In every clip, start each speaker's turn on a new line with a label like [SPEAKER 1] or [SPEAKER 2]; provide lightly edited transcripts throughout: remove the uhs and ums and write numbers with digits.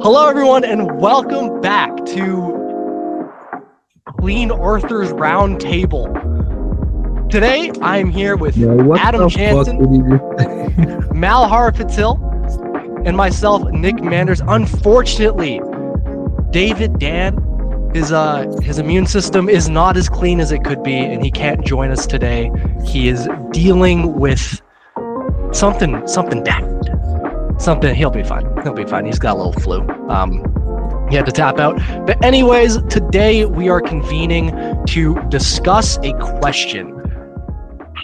[SPEAKER 1] Hello, everyone, and welcome back to Clean Arthur's Roundtable. Today, I'm here with Adam Jansen, Malhar Patil, and myself, Nick Manders. Unfortunately, David Dan, his immune system is not as clean as it could be, and he can't join us today. He is dealing with something bad. He'll be fine. He's got a little flu. He had to tap out. But anyways, today we are convening to discuss a question.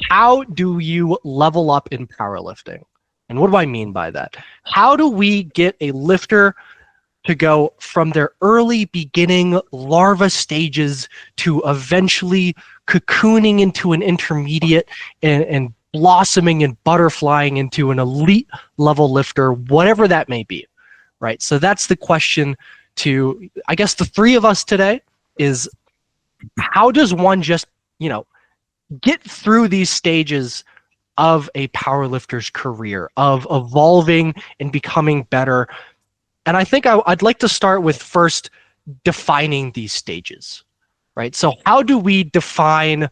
[SPEAKER 1] How do you level up in powerlifting? And what do I mean by that? How do we get a lifter to go from their early beginning larva stages to eventually cocooning into an intermediate and blossoming and butterflying into an elite level lifter, whatever that may be, right? So that's the question to, I guess, the three of us today is how does one just, get through these stages of a powerlifter's career, of evolving and becoming better? And I think I'd like to start with first defining these stages, right? So how do we define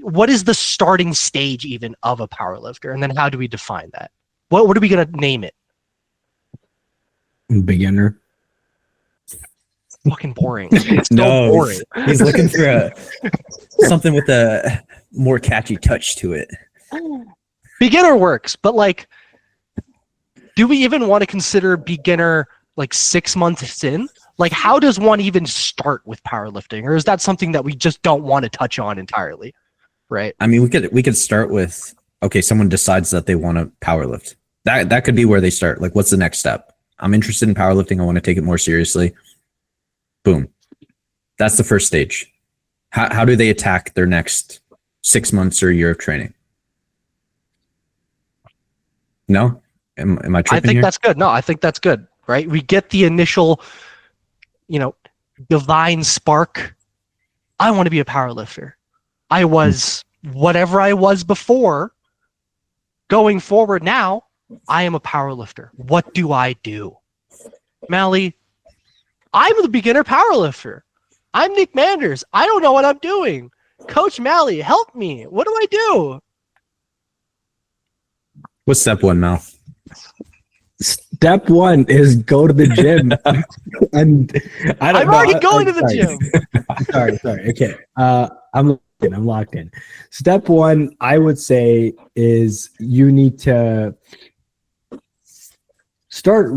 [SPEAKER 1] what is the starting stage even of a powerlifter? And then how do we define that? What are we going to name it?
[SPEAKER 2] Beginner.
[SPEAKER 1] Fucking boring. It's so boring.
[SPEAKER 2] He's looking for something with a more catchy touch to it.
[SPEAKER 1] Beginner works, but do we even want to consider beginner 6 months in? How does one even start with powerlifting? Or is that something that we just don't want to touch on entirely? Right.
[SPEAKER 2] I mean, we could start with, okay, someone decides that they want to powerlift. That could be where they start. What's the next step? I'm interested in powerlifting. I want to take it more seriously. Boom. That's the first stage. How do they attack their next 6 months or a year of training? No? Am I tripping
[SPEAKER 1] I think
[SPEAKER 2] here?
[SPEAKER 1] that's good. No, I think that's good. Right. We get the initial, divine spark. I want to be a powerlifter. I was whatever I was before. Going forward now, I am a powerlifter. What do I do? Mally, I'm the beginner powerlifter. I'm Nick Manders. I don't know what I'm doing. Coach Mally, help me. What do I do?
[SPEAKER 2] What's step one, Mal?
[SPEAKER 3] Step one is go to the gym. And
[SPEAKER 1] I'm already going to the gym.
[SPEAKER 3] Sorry. Okay. I'm locked in. Step one, I would say, is you need to start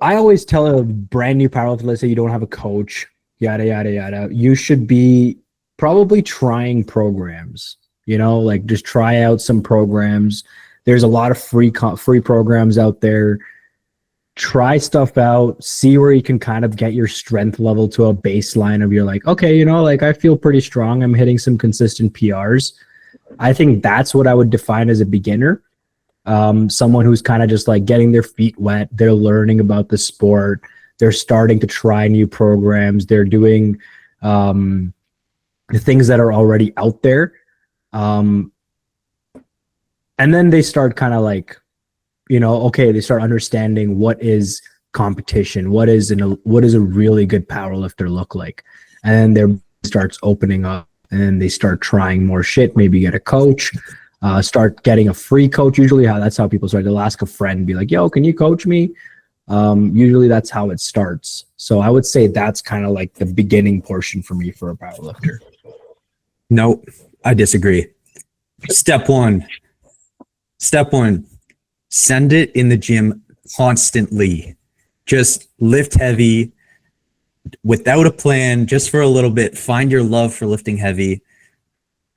[SPEAKER 3] I always tell a brand new powerlifter, let's say you don't have a coach, yada, yada, yada. You should be probably trying programs, just try out some programs. There's a lot of free programs out there. Try stuff out, see where you can kind of get your strength level to a baseline of you're okay, I feel pretty strong. I'm hitting some consistent PRs. I think that's what I would define as a beginner. Someone who's kind of just getting their feet wet. They're learning about the sport. They're starting to try new programs. They're doing the things that are already out there. And then they start kind of they start understanding what is competition, what is a really good powerlifter look like, and their starts opening up, and they start trying more shit. Maybe get a coach, start getting a free coach. Usually, that's how people start. They'll ask a friend, be like, "Yo, can you coach me?" Usually, that's how it starts. So I would say that's kind of the beginning portion for me for a powerlifter.
[SPEAKER 2] No, I disagree. Step one. Send it in the gym constantly. Just lift heavy without a plan, just for a little bit. Find your love for lifting heavy.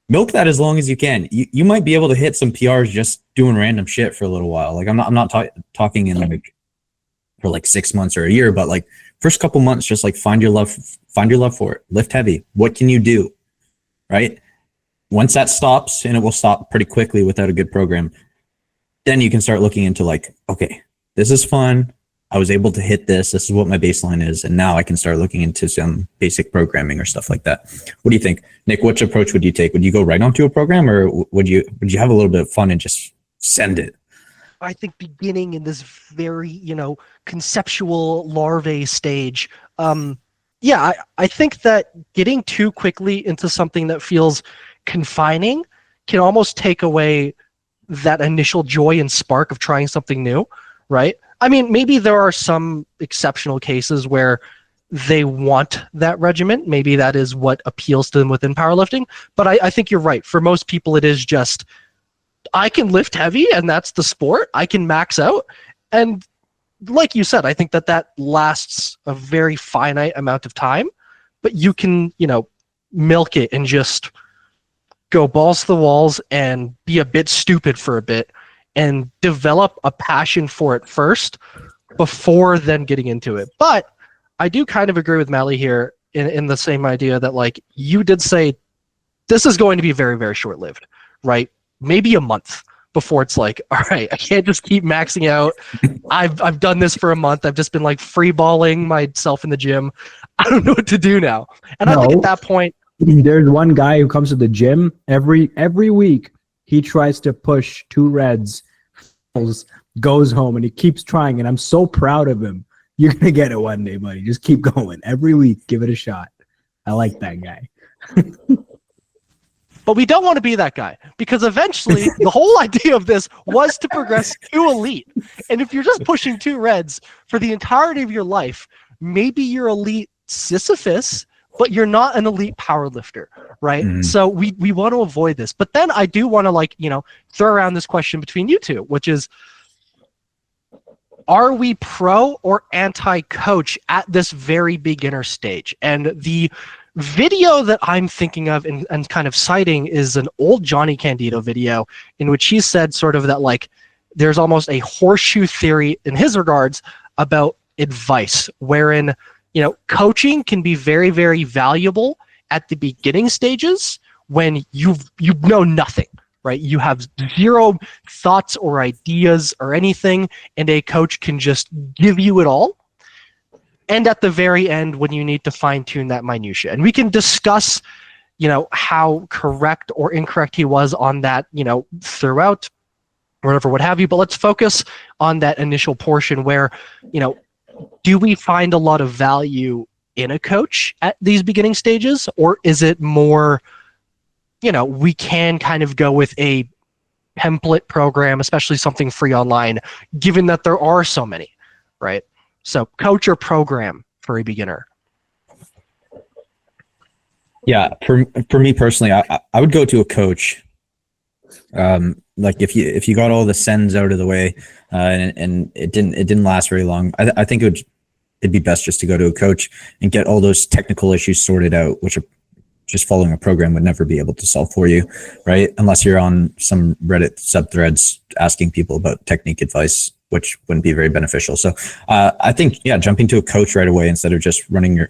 [SPEAKER 2] Milk that as long as you can. You might be able to hit some PRs just doing random shit for a little while. I'm not talking in for 6 months or a year, but first couple months, just find your love for it. Lift heavy. What can you do? Right? Once that stops, and it will stop pretty quickly without a good program, then you can start looking into okay, this is fun. I was able to hit this. This is what my baseline is. And now I can start looking into some basic programming or stuff like that. What do you think? Nick, which approach would you take? Would you go right onto a program, or would you have a little bit of fun and just send it?
[SPEAKER 1] I think, beginning in this very, conceptual larvae stage. I think that getting too quickly into something that feels confining can almost take away that initial joy and spark of trying something new, right? I mean, maybe there are some exceptional cases where they want that regimen. Maybe that is what appeals to them within powerlifting. But I think you're right. For most people, it is just, I can lift heavy and that's the sport. I can max out. And like you said, I think that lasts a very finite amount of time, but you can, milk it and just go balls to the walls and be a bit stupid for a bit and develop a passion for it first before then getting into it. But I do kind of agree with Mally here in the same idea that, like, you did say this is going to be very, very short-lived, right? Maybe a month before it's like, all right, I can't just keep maxing out. I've done this for a month. I've just been like free balling myself in the gym. I don't know what to do now. And I think at that point,
[SPEAKER 3] there's one guy who comes to the gym every week. He tries to push 2 reds, goes home, and he keeps trying. And I'm so proud of him. You're going to get it one day, buddy. Just keep going. Every week, give it a shot. I like that guy.
[SPEAKER 1] But we don't want to be that guy, because eventually the whole idea of this was to progress to elite. And if you're just pushing 2 reds for the entirety of your life, maybe you're elite Sisyphus, but you're not an elite powerlifter, right? Mm. So we want to avoid this. But then I do want to, throw around this question between you two, which is, are we pro or anti-coach at this very beginner stage? And the video that I'm thinking of and kind of citing is an old Johnny Candido video in which he said sort of that, like, there's almost a horseshoe theory in his regards about advice, wherein, coaching can be very, very valuable at the beginning stages when you know nothing. Right? You have zero thoughts or ideas or anything, and a coach can just give you it all. And at the very end, when you need to fine-tune that minutia. And we can discuss, how correct or incorrect he was on that, throughout, whatever, what have you. But let's focus on that initial portion where, do we find a lot of value in a coach at these beginning stages? Or is it more, we can kind of go with a template program, especially something free online, given that there are so many, right? So coach or program for a beginner?
[SPEAKER 2] Yeah, for me personally, I would go to a coach. Like if you got all the sends out of the way, and it didn't last very long, I think it'd be best just to go to a coach and get all those technical issues sorted out, which are just following a program would never be able to solve for you, right? Unless you're on some Reddit subthreads asking people about technique advice, which wouldn't be very beneficial. So I think, jumping to a coach right away instead of just running your,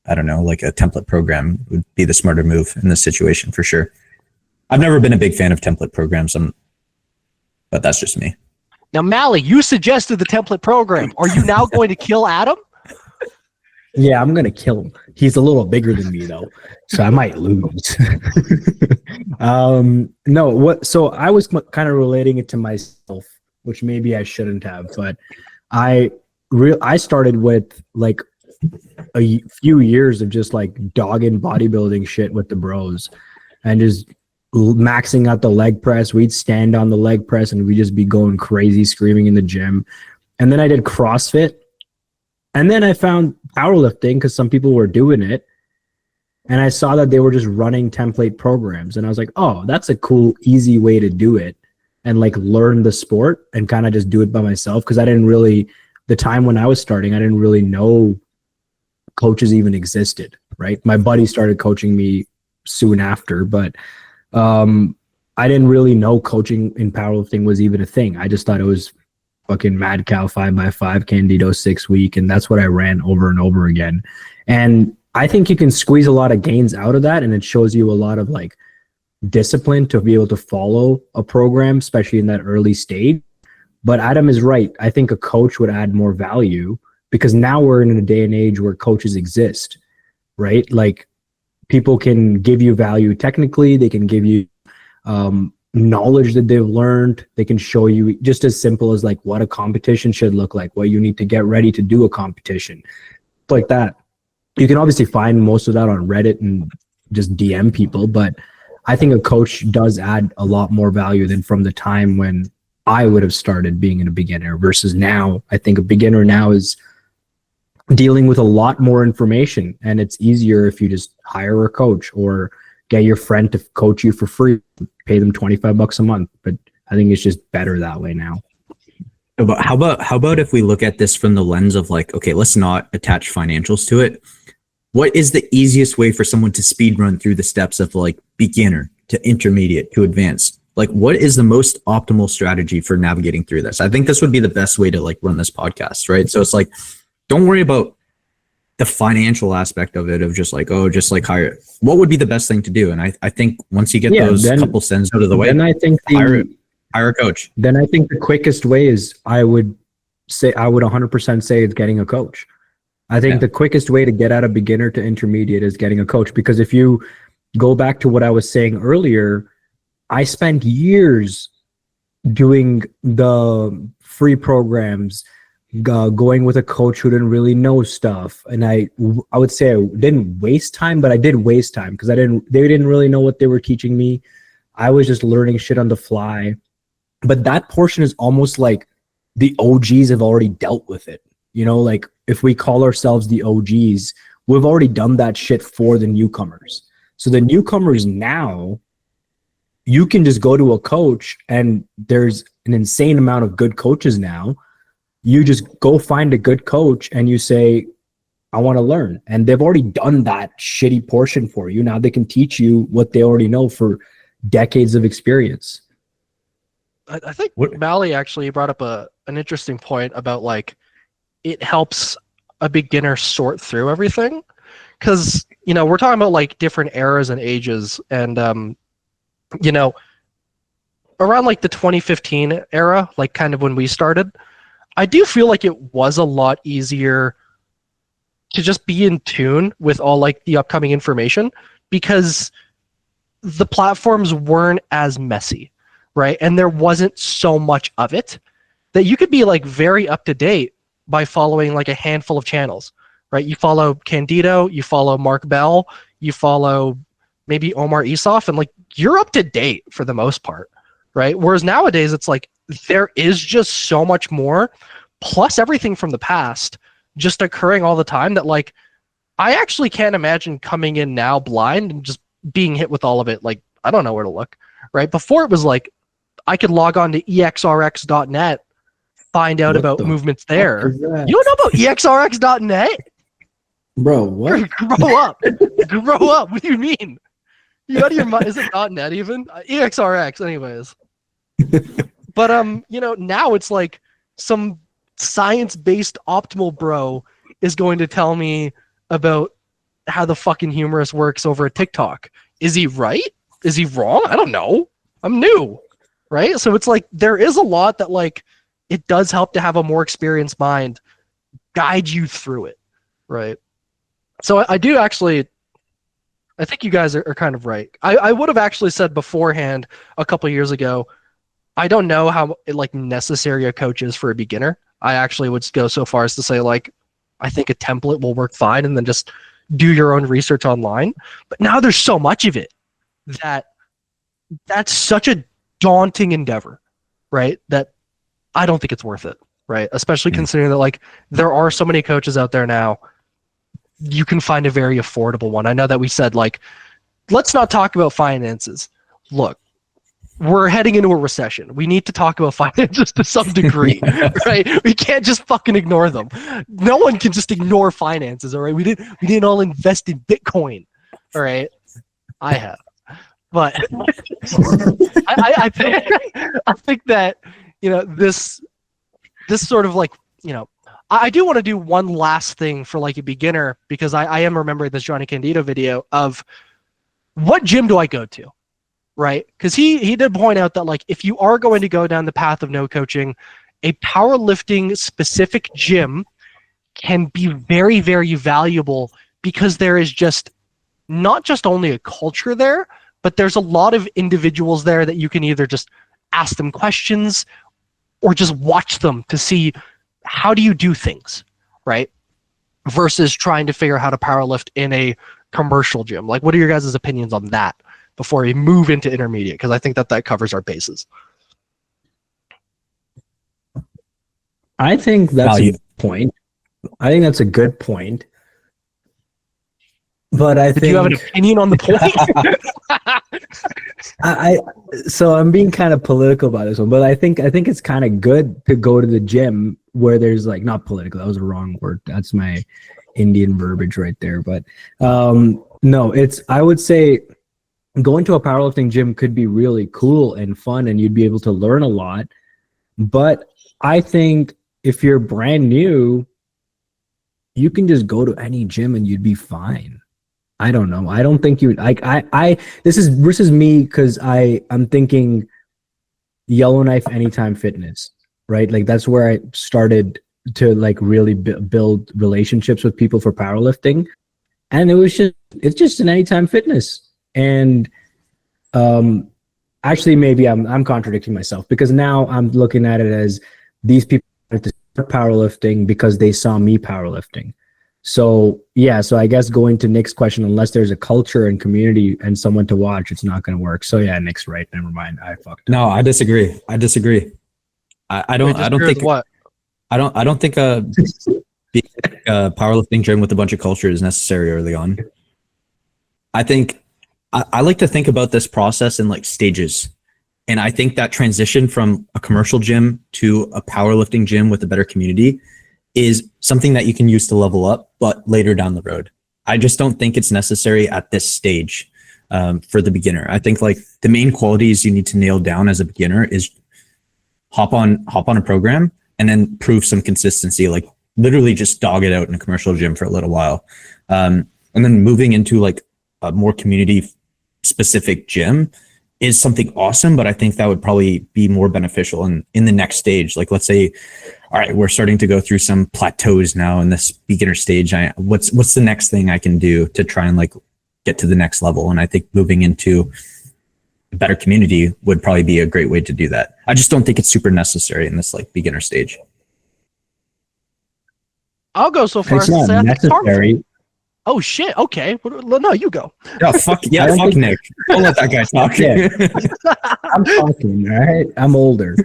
[SPEAKER 2] like a template program would be the smarter move in this situation for sure. I've never been a big fan of template programs, but that's just me.
[SPEAKER 1] Now, Mally, you suggested the template program. Are you now going to kill Adam?
[SPEAKER 3] Yeah, I'm going to kill him. He's a little bigger than me, though, so I might lose. So I was kind of relating it to myself, which maybe I shouldn't have, but I started with like a few years of just like dogging bodybuilding shit with the bros and just maxing out the leg press. We'd stand on the leg press and we'd just be going crazy, screaming in the gym. And then I did CrossFit. And then I found powerlifting because some people were doing it. And I saw that they were just running template programs. And I was like, oh, that's a cool, easy way to do it and like learn the sport and kind of just do it by myself. Because the time when I was starting, I didn't really know coaches even existed, right? My buddy started coaching me soon after, but I didn't really know coaching in powerlifting was even a thing. I just thought it was fucking Mad Cow 5x5 Candido 6 week, and that's what I ran over and over again. And I think you can squeeze a lot of gains out of that, and it shows you a lot of like discipline to be able to follow a program, especially in that early stage. But Adam is right. I think a coach would add more value because now we're in a day and age where coaches exist, right? Like people can give you value technically, they can give you knowledge that they've learned. They can show you just as simple as like what a competition should look like, what you need to get ready to do a competition, like that. You can obviously find most of that on Reddit and just DM people, but I think a coach does add a lot more value than from the time when I would have started being a beginner versus now. I think a beginner now is dealing with a lot more information, and it's easier if you just hire a coach or get your friend to coach you for free, pay them $25 a month. But I think it's just better that way now.
[SPEAKER 2] But how about if we look at this from the lens of like, okay, let's not attach financials to it. What is the easiest way for someone to speed run through the steps of like beginner to intermediate to advanced? Like, what is the most optimal strategy for navigating through this? I think this would be the best way to like run this podcast, right? So it's like, don't worry about the financial aspect of it, of just like, oh, just like hire. What would be the best thing to do? And I think once you get those couple cents out of the way,
[SPEAKER 3] then I think
[SPEAKER 2] hire a coach.
[SPEAKER 3] Then I think the quickest way is I would 100% say it's getting a coach. I think the quickest way to get out of beginner to intermediate is getting a coach, because if you go back to what I was saying earlier, I spent years doing the free programs, going with a coach who didn't really know stuff. And I would say I didn't waste time, but I did waste time because they didn't really know what they were teaching me. I was just learning shit on the fly. But that portion is almost like the OGs have already dealt with it. You know, like if we call ourselves the OGs, we've already done that shit for the newcomers. So the newcomers now, you can just go to a coach, and there's an insane amount of good coaches now. You just go find a good coach and you say, I want to learn. And they've already done that shitty portion for you. Now they can teach you what they already know for decades of experience.
[SPEAKER 1] I think Mally actually brought up an interesting point about like, it helps a beginner sort through everything. Cause we're talking about like different eras and ages, and around like the 2015 era, like kind of when we started, I do feel like it was a lot easier to just be in tune with all like the upcoming information, because the platforms weren't as messy, right? And there wasn't so much of it that you could be like very up to date by following like a handful of channels, right? You follow Candido, you follow Mark Bell, you follow maybe Omar Isuf, and like you're up to date for the most part, right? Whereas nowadays it's like there is just so much more, plus everything from the past just occurring all the time, that like I actually can't imagine coming in now blind and just being hit with all of it. Like I don't know where to look, right? Before it was like I could log on to exrx.net, find out about movements there. You don't know about exrx.net?
[SPEAKER 3] Bro, what?
[SPEAKER 1] Grow up. Grow up. What do you mean? You out of your mind? Is it .net even? EXRX, anyways. But now it's like some science-based optimal bro is going to tell me about how the fucking humerus works over a TikTok. Is he right? Is he wrong? I don't know. I'm new, right? So it's like there is a lot that like it does help to have a more experienced mind guide you through it, right? So I do actually. I think you guys are kind of right. I would have actually said beforehand a couple of years ago, I don't know how like necessary a coach is for a beginner. I actually would go so far as to say like, I think a template will work fine, and then just do your own research online. But now there's so much of it that's such a daunting endeavor, right? That I don't think it's worth it, right? Especially considering that like there are so many coaches out there now. You can find a very affordable one. I know that we said like, let's not talk about finances. Look, we're heading into a recession. We need to talk about finances to some degree, right? We can't just fucking ignore them. No one can just ignore finances, all right? We didn't all invest in Bitcoin, all right? I have, but I think that this sort of like I do want to do one last thing for like a beginner, because I am remembering this Johnny Candido video of what gym do I go to, right? Because he did point out that like if you are going to go down the path of no coaching, a powerlifting specific gym can be very, very valuable, because there is just not just only a culture there, but there's a lot of individuals there that you can either just ask them questions or just watch them to see how do you do things, right? Versus trying to figure out how to powerlift in a commercial gym. Like, what are your guys' opinions on that before we move into intermediate? Because I think that covers our bases.
[SPEAKER 3] I think that's a good point. I think that's a good point. But I think
[SPEAKER 1] you have an opinion on the point?
[SPEAKER 3] So I'm being kind of political about this one, but I think it's kind of good to go to the gym where there's like, not political, that was a wrong word. That's my Indian verbiage right there. But no, I would say going to a powerlifting gym could be really cool and fun, and you'd be able to learn a lot. But I think if you're brand new, you can just go to any gym and you'd be fine. I don't know. I don't think you like this is me because I'm thinking Yellowknife Anytime Fitness, right? Like that's where I started to like really build relationships with people for powerlifting. And it's just an Anytime Fitness. And actually maybe I'm contradicting myself because now I'm looking at it as these people started to start powerlifting because they saw me powerlifting. So yeah, so I guess going to Nick's question, unless there's a culture and community and someone to watch, it's not going to work. So yeah, Nick's right. Never mind. I fucked up.
[SPEAKER 2] No, I disagree. I don't think
[SPEAKER 1] what?
[SPEAKER 2] I don't think a powerlifting gym with a bunch of culture is necessary early on. I think I like to think about this process in like stages. And I think that transition from a commercial gym to a powerlifting gym with a better community is something that you can use to level up, but later down the road. I just don't think it's necessary at this stage for the beginner. I think like the main qualities you need to nail down as a beginner is hop on a program and then prove some consistency, like literally just dog it out in a commercial gym for a little while. And then moving into like a more community specific gym is something awesome, but I think that would probably be more beneficial in the next stage. Like, let's say, all right, we're starting to go through some plateaus now in this beginner stage. What's the next thing I can do to try and like get to the next level? And I think moving into a better community would probably be a great way to do that. I just don't think it's super necessary in this like beginner stage.
[SPEAKER 1] I'll go so far as to say I think it's harmful. Oh shit! Okay, well, no, you go.
[SPEAKER 2] Oh fuck yeah, fuck Nick. Don't let that guy talk.
[SPEAKER 3] Yeah. I'm talking. All right, I'm older.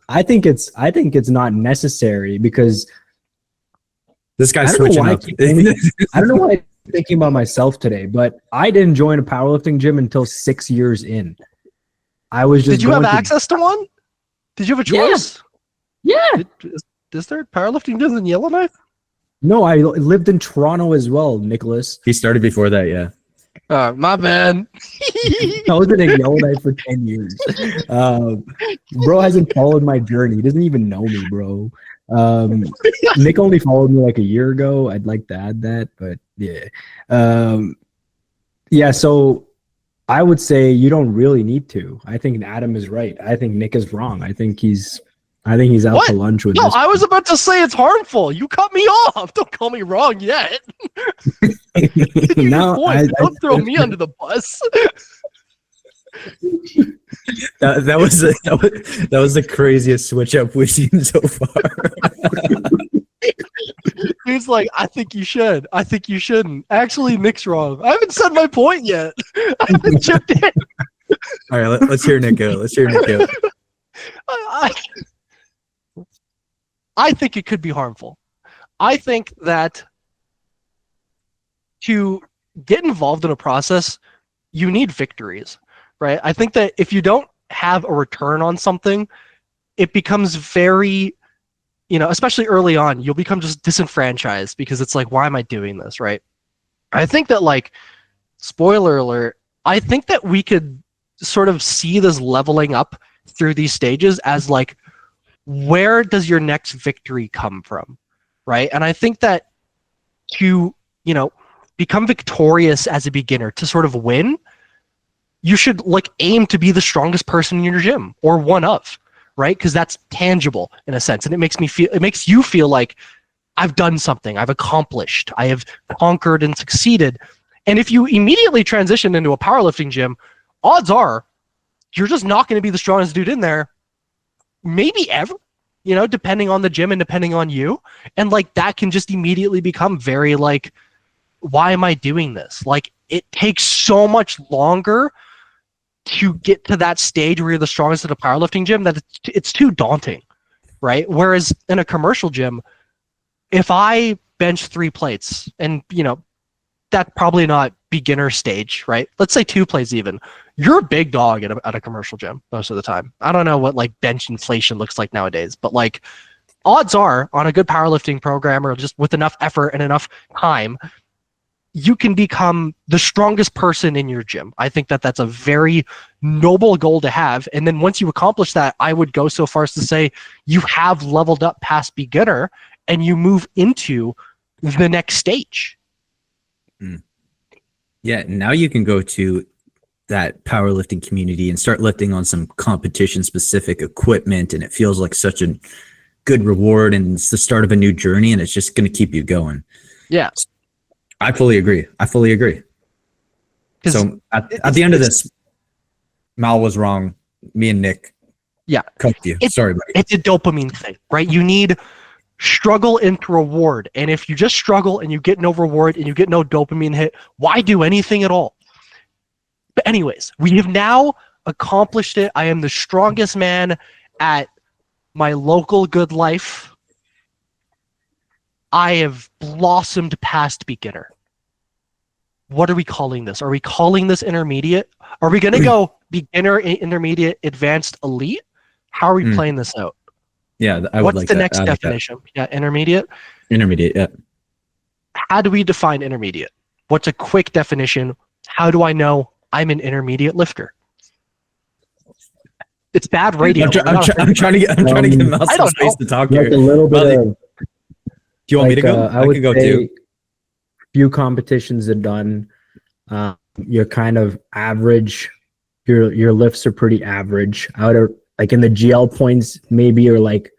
[SPEAKER 3] I think it's not necessary because
[SPEAKER 2] this guy's switching up.
[SPEAKER 3] I don't know why I'm thinking about myself today, but I didn't join a powerlifting gym until 6 years in. I was just.
[SPEAKER 1] Did you have access to one? Did you have a choice?
[SPEAKER 3] Yeah.
[SPEAKER 1] Is there powerlifting gyms in Yellowknife?
[SPEAKER 3] No, I lived in Toronto as well, Nicholas.
[SPEAKER 2] He started before that, yeah.
[SPEAKER 1] My bad.
[SPEAKER 3] I was in Yellowknife for 10 years. Bro hasn't followed my journey. He doesn't even know me, bro. Nick only followed me like a year ago. I'd like to add that, but yeah. Yeah, so I would say you don't really need to. I think Adam is right. I think Nick is wrong. I think he's out to lunch with
[SPEAKER 1] I was about to say it's harmful. You cut me off. Don't call me wrong yet.
[SPEAKER 3] No,
[SPEAKER 1] don't throw me under the bus.
[SPEAKER 2] that was the craziest switch up we've seen so far.
[SPEAKER 1] He's like, I think you should. I think you shouldn't. Actually, Nick's wrong. I haven't said my point yet. I haven't chipped in.
[SPEAKER 2] All right, let's hear Nick go.
[SPEAKER 1] I think it could be harmful. I think that to get involved in a process, you need victories, right? I think that if you don't have a return on something, it becomes very, especially early on, you'll become just disenfranchised because it's like, why am I doing this, right? I think that, like, spoiler alert, I think that we could sort of see this leveling up through these stages as like, where does your next victory come from, right? And I think that to, become victorious as a beginner, to sort of win, you should like aim to be the strongest person in your gym or one of, right? Because that's tangible in a sense, and it makes you feel like I've done something, I've accomplished, I have conquered and succeeded. And if you immediately transition into a powerlifting gym, odds are you're just not going to be the strongest dude in there, maybe ever, you know, depending on the gym and depending on you. And like that can just immediately become very like, why am I doing this? Like it takes so much longer to get to that stage where you're the strongest at a powerlifting gym that it's too daunting, right? Whereas in a commercial gym, if I bench 3 plates, and you know, that's probably not beginner stage, right? Let's say 2 plates even. You're a big dog at a commercial gym most of the time. I don't know what like bench inflation looks like nowadays, but like odds are on a good powerlifting program or just with enough effort and enough time, you can become the strongest person in your gym. I think that that's a very noble goal to have. And then once you accomplish that, I would go so far as to say you have leveled up past beginner and you move into the next stage.
[SPEAKER 2] Yeah, now you can go to that powerlifting community and start lifting on some competition specific equipment, and it feels like such a good reward, and it's the start of a new journey, and it's just going to keep you going.
[SPEAKER 1] Yeah.
[SPEAKER 2] I fully agree. So at the end of this, Mal was wrong. Me and Nick cooked you. Sorry, buddy.
[SPEAKER 1] It's a dopamine thing, right? You need struggle into reward. And if you just struggle and you get no reward and you get no dopamine hit, why do anything at all? But anyways, we have now accomplished it. I am the strongest man at my local good life. I have blossomed past beginner. What are we calling this? Are we calling this intermediate? Are we going to go beginner, intermediate, advanced, elite? How are we playing this out?
[SPEAKER 2] Yeah, I would
[SPEAKER 1] What's
[SPEAKER 2] like
[SPEAKER 1] the
[SPEAKER 2] that.
[SPEAKER 1] next definition? Yeah, intermediate.
[SPEAKER 2] Intermediate, yeah.
[SPEAKER 1] How do we define intermediate? What's a quick definition? How do I know I'm an intermediate lifter? It's bad radio.
[SPEAKER 2] I'm trying to get Mal some space to talk here.
[SPEAKER 3] A little bit of,
[SPEAKER 2] do you want me to go?
[SPEAKER 3] I
[SPEAKER 2] can go too.
[SPEAKER 3] Few competitions are done. You're kind of average. Your lifts are pretty average. Out of like in the GL points, maybe you're like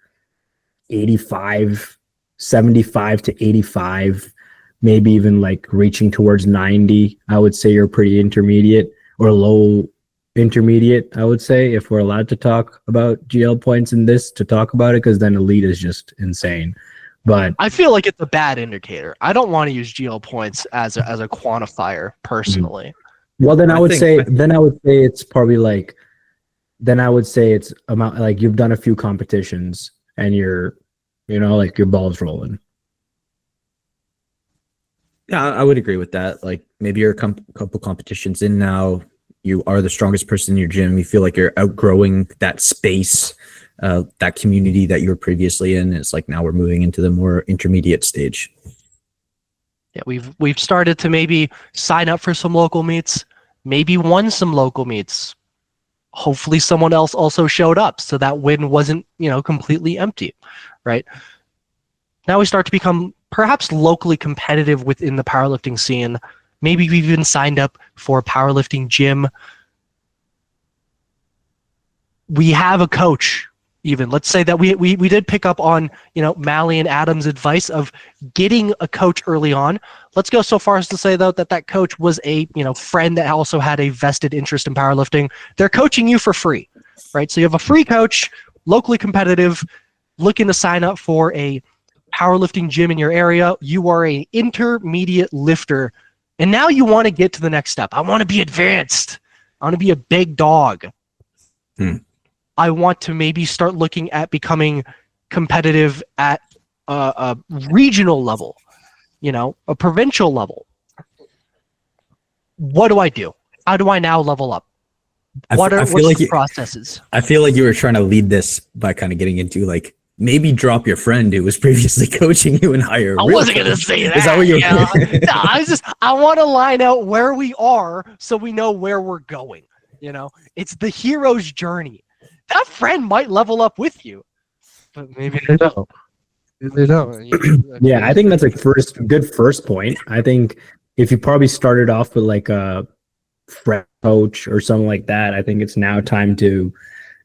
[SPEAKER 3] 85, 75 to 85, maybe even like reaching towards 90. I would say you're pretty intermediate or low intermediate, I would say, if we're allowed to talk about GL points in this, to talk about it, because then elite is just insane. But
[SPEAKER 1] I feel like it's a bad indicator. I don't want to use GL points as a quantifier personally.
[SPEAKER 3] Well, then I would say it's probably like, then I would say it's amount, like you've done a few competitions and you're, you know, like your ball's rolling.
[SPEAKER 2] Yeah, I would agree with that. Like maybe you're a couple competitions in now. You are the strongest person in your gym. You feel like you're outgrowing that space, that community that you were previously in. It's like now we're moving into the more intermediate stage.
[SPEAKER 1] Yeah, we've started to maybe sign up for some local meets, maybe won some local meets. Hopefully someone else also showed up, so that win wasn't, you know, completely empty, right? Now we start to become perhaps locally competitive within the powerlifting scene. Maybe we've even signed up for a powerlifting gym. We have a coach, even. Let's say that we did pick up on, you know, Mally and Adam's advice of getting a coach early on. Let's go so far as to say, though, that coach was a, you know, friend that also had a vested interest in powerlifting. They're coaching you for free, right? So you have a free coach, locally competitive, looking to sign up for a powerlifting gym in your area. You are an intermediate lifter, and now you want to get to the next step. I want to be advanced. I want to be a big dog. I want to maybe start looking at becoming competitive at a regional level, you know, a provincial level. What do I do? How do I now level up? What's the processes?
[SPEAKER 2] I feel like you were trying to lead this by kind of getting into like, maybe drop your friend who was previously coaching you and hire.
[SPEAKER 1] I wasn't going to say that.
[SPEAKER 2] Is that what you were?
[SPEAKER 1] No, I want to line out where we are so we know where we're going. You know, it's the hero's journey. That friend might level up with you, but maybe they don't. They don't.
[SPEAKER 3] Yeah, I think that's a good first point. I think if you probably started off with like a friend coach or something like that, I think it's now time to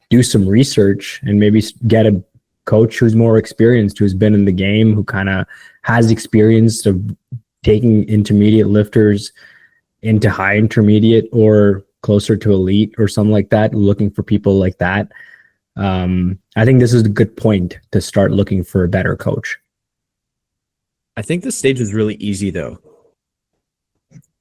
[SPEAKER 3] do some research and maybe get coach who's more experienced, who's been in the game, who kind of has experience of taking intermediate lifters into high intermediate or closer to elite or something like that, looking for people like that. I think this is a good point to start looking for a better coach.
[SPEAKER 2] I think this stage is really easy though.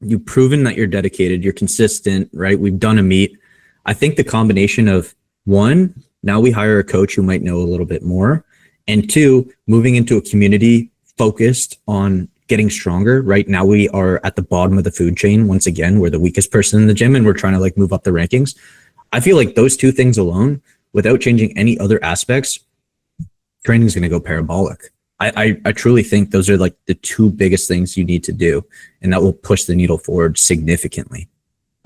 [SPEAKER 2] You've proven that you're dedicated, you're consistent, right? We've done a meet. I think the combination of one, now we hire a coach who might know a little bit more, and two, moving into a community focused on getting stronger. Right now we are at the bottom of the food chain. Once again, we're the weakest person in the gym and we're trying to like move up the rankings. I feel like those two things alone, without changing any other aspects, training is going to go parabolic. I truly think those are like the two biggest things you need to do, and that will push the needle forward significantly.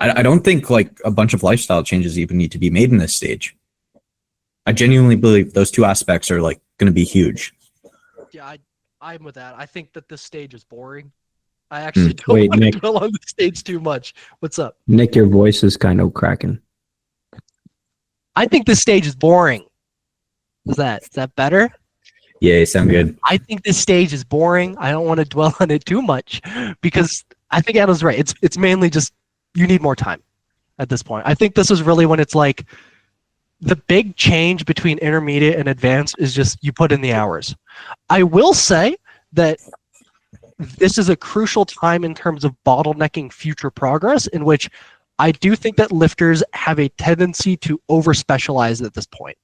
[SPEAKER 2] I don't think like a bunch of lifestyle changes even need to be made in this stage. I genuinely believe those two aspects are like going to be huge.
[SPEAKER 1] Yeah, I'm with that. I think that this stage is boring. I actually don't want to dwell on the stage too much. What's up?
[SPEAKER 3] Nick, your voice is kind of cracking.
[SPEAKER 1] I think this stage is boring. Is that better?
[SPEAKER 2] Yeah, you sound good.
[SPEAKER 1] I think this stage is boring. I don't want to dwell on it too much because I think Adam's right. It's mainly just you need more time at this point. I think this is really when it's like the big change between intermediate and advanced is just you put in the hours. I will say that this is a crucial time in terms of bottlenecking future progress, in which I do think that lifters have a tendency to over-specialize at this point.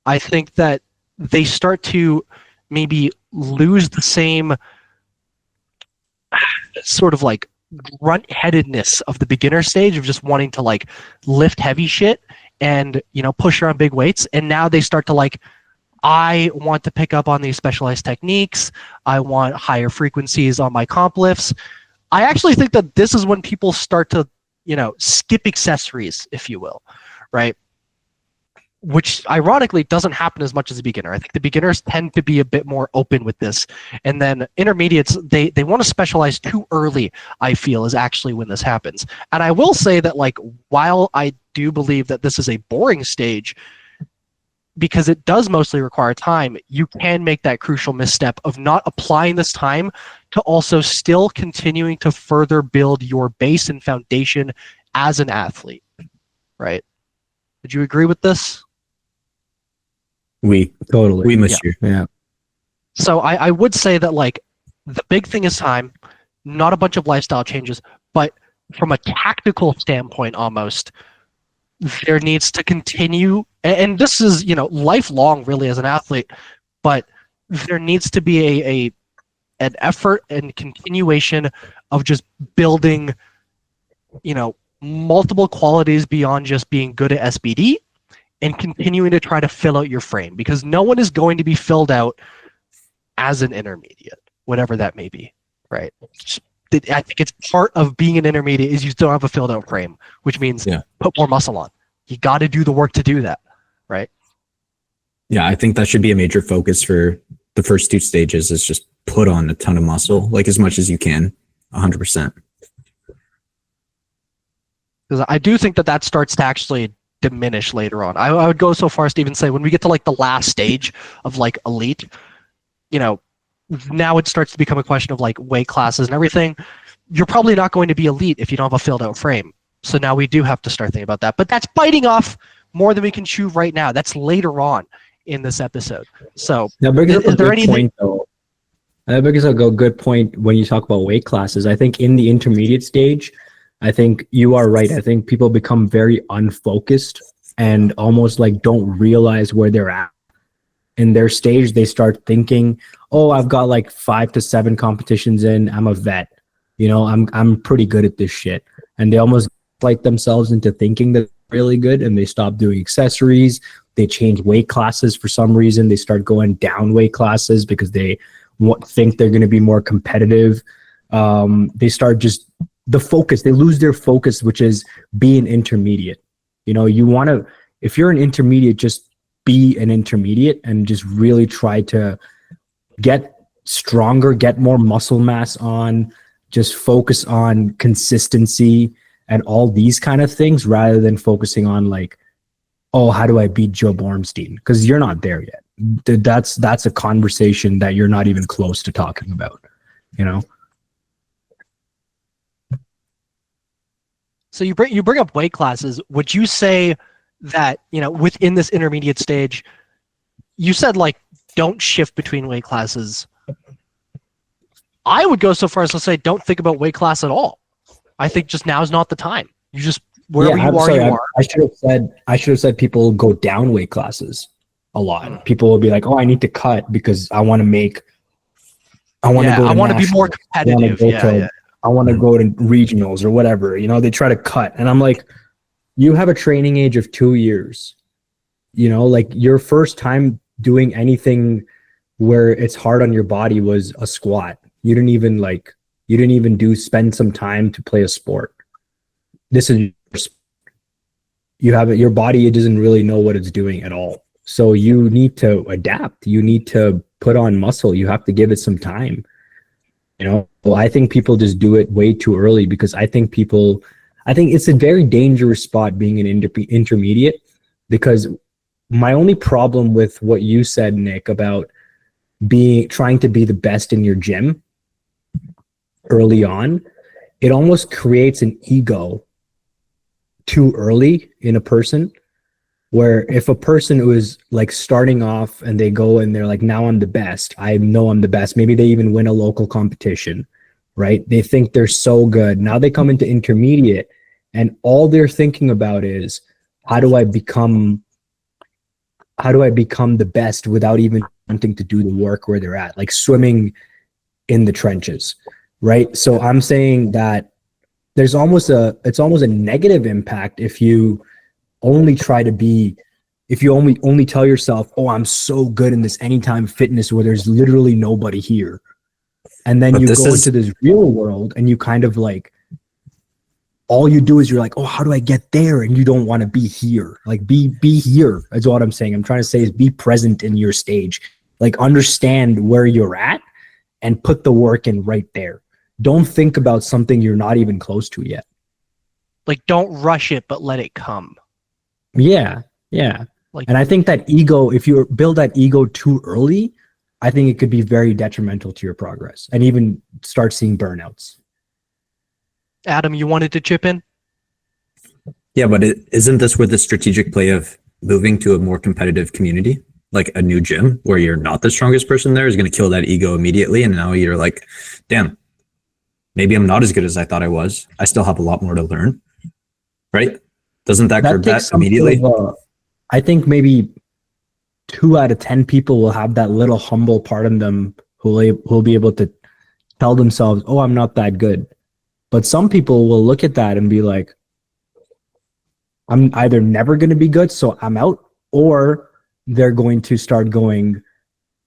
[SPEAKER 1] I think that they start to maybe lose the same sort of like grunt-headedness of the beginner stage of just wanting to like lift heavy shit and, you know, push around big weights. And now they start to like, I want to pick up on these specialized techniques. I want higher frequencies on my comp lifts. I actually think that this is when people start to, you know, skip accessories, if you will, right? Which ironically doesn't happen as much as a beginner. I think the beginners tend to be a bit more open with this. And then intermediates, they want to specialize too early, I feel, is actually when this happens. And I will say that, like, while I do believe that this is a boring stage, because it does mostly require time, you can make that crucial misstep of not applying this time to also still continuing to further build your base and foundation as an athlete, right? Would you agree with this?
[SPEAKER 2] We missed you.
[SPEAKER 3] Yeah.
[SPEAKER 1] So I would say that, like, the big thing is time, not a bunch of lifestyle changes, but from a tactical standpoint almost, there needs to continue, and this is, you know, lifelong really as an athlete, but there needs to be an effort and continuation of just building, you know, multiple qualities beyond just being good at SBD, and continuing to try to fill out your frame, because no one is going to be filled out as an intermediate, whatever that may be, right? I think it's part of being an intermediate is you still have a filled out frame, which means put more muscle on. You got to do the work to do that, right?
[SPEAKER 2] Yeah, I think that should be a major focus for the first two stages, is just put on a ton of muscle, like as much as you can, 100%.
[SPEAKER 1] Because I do think that starts to actually diminish later on. I would go so far as to even say when we get to like the last stage of like elite, you know, now it starts to become a question of like weight classes and everything. You're probably not going to be elite if you don't have a filled out frame. So now we do have to start thinking about that. But that's biting off more than we can chew right now. That's later on in this episode. So is there anything?
[SPEAKER 3] That brings up a good point when you talk about weight classes. I think in the intermediate stage, I think you are right. I think people become very unfocused and almost like don't realize where they're at. In their stage, they start thinking, oh, I've got like 5 to 7 competitions in. I'm a vet. You know, I'm pretty good at this shit. And they almost like themselves into thinking that they're really good, and they stop doing accessories. They change weight classes for some reason. They start going down weight classes because they think they're going to be more competitive. They start just the focus. They lose their focus, which is being intermediate. You know, you want to, if you're an intermediate, just be an intermediate and just really try to get stronger, get more muscle mass on, just focus on consistency and all these kind of things, rather than focusing on like, oh, how do I beat Joe Bormstein? Because you're not there yet. that's a conversation that you're not even close to talking about, you know?
[SPEAKER 1] So you bring up weight classes. Would you say that, within this intermediate stage, you said like don't shift between weight classes. I would go so far as to say don't think about weight class at all. I think just now is not the time. You just wherever you are.
[SPEAKER 3] I should have said people go down weight classes a lot. People will be like, "Oh, I need to cut because I want to make. I want to
[SPEAKER 1] be more competitive.
[SPEAKER 3] I want to go to regionals or whatever." They try to cut, and I'm like, "You have a training age of 2 years. Like your first time doing anything where it's hard on your body was a squat. You didn't even spend some time to play a sport. This is your body, it doesn't really know what it's doing at all. So you need to adapt. You need to put on muscle. You have to give it some time. Well, I think people just do it way too early because I think it's a very dangerous spot being an intermediate, because my only problem with what you said, Nick, about trying to be the best in your gym early on, it almost creates an ego too early in a person, where if a person who is like starting off and they go and they're like, now I'm the best, I know I'm the best, maybe they even win a local competition, right? They think they're so good. Now they come into intermediate and all they're thinking about is, how do I become the best without even wanting to do the work where they're at, like swimming in the trenches, right? So I'm saying that it's almost a negative impact if you only only tell yourself, oh, I'm so good in this Anytime Fitness where there's literally nobody here. And then you go into this real world and you kind of like, all you do is you're like, oh, how do I get there? And you don't want to be here. Like be here. That's what I'm saying. I'm trying to say is be present in your stage. Like understand where you're at and put the work in right there. Don't think about something you're not even close to yet.
[SPEAKER 1] Like don't rush it, but let it come.
[SPEAKER 3] Yeah. And I think that ego, if you build that ego too early, I think it could be very detrimental to your progress and even start seeing burnouts.
[SPEAKER 1] Adam, you wanted to chip in?
[SPEAKER 2] Yeah, but isn't this where the strategic play of moving to a more competitive community, like a new gym where you're not the strongest person there, is going to kill that ego immediately? And now you're like, damn, maybe I'm not as good as I thought I was. I still have a lot more to learn, right? Doesn't that curb that immediately?
[SPEAKER 3] I think maybe 2 out of 10 people will have that little humble part in them who'll be able to tell themselves, oh, I'm not that good. But some people will look at that and be like, I'm either never going to be good, so I'm out, or they're going to start going,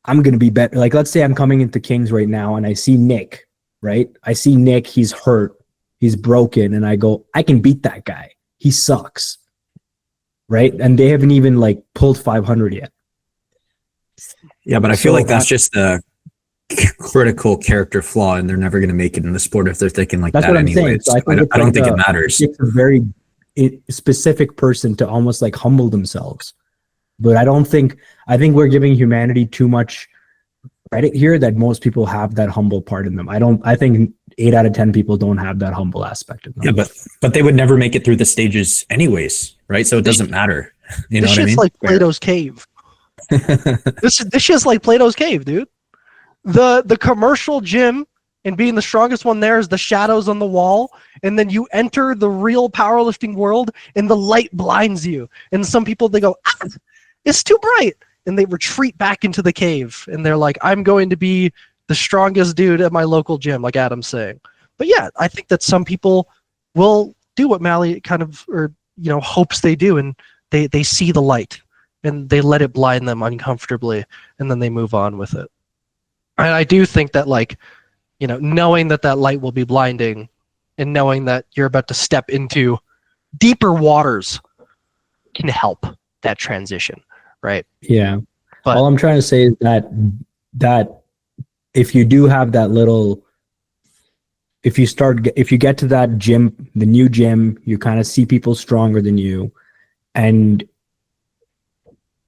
[SPEAKER 3] I'm going to be better. Like, let's say I'm coming into Kings right now and I see Nick, right? I see Nick, he's hurt, he's broken, and I go, I can beat that guy. He sucks, right? And they haven't even like pulled 500 yet.
[SPEAKER 2] Yeah, but I feel like that's just a critical character flaw, and they're never going to make it in the sport if they're thinking like that anyways. So I don't think it matters.
[SPEAKER 3] It's a very specific person to almost like humble themselves. But I think we're giving humanity too much credit here, that most people have that humble part in them. I think 8 out of 10 people don't have that humble aspect of them.
[SPEAKER 2] Yeah, but they would never make it through the stages anyways, right? So it doesn't matter. You know what I mean?
[SPEAKER 1] This shit's like Plato's cave. This shit's like Plato's cave, dude. The commercial gym and being the strongest one there is the shadows on the wall, and then you enter the real powerlifting world and the light blinds you. And some people, they go, it's too bright, and they retreat back into the cave and they're like, I'm going to be the strongest dude at my local gym, like Adam's saying. But yeah, I think that some people will do what Mally kind of hopes they do, and they see the light and they let it blind them uncomfortably, and then they move on with it. And I do think that, knowing that light will be blinding and knowing that you're about to step into deeper waters can help that transition, right?
[SPEAKER 3] Yeah. But all I'm trying to say is that if you do have that little, if you get to that gym, the new gym, you kind of see people stronger than you, and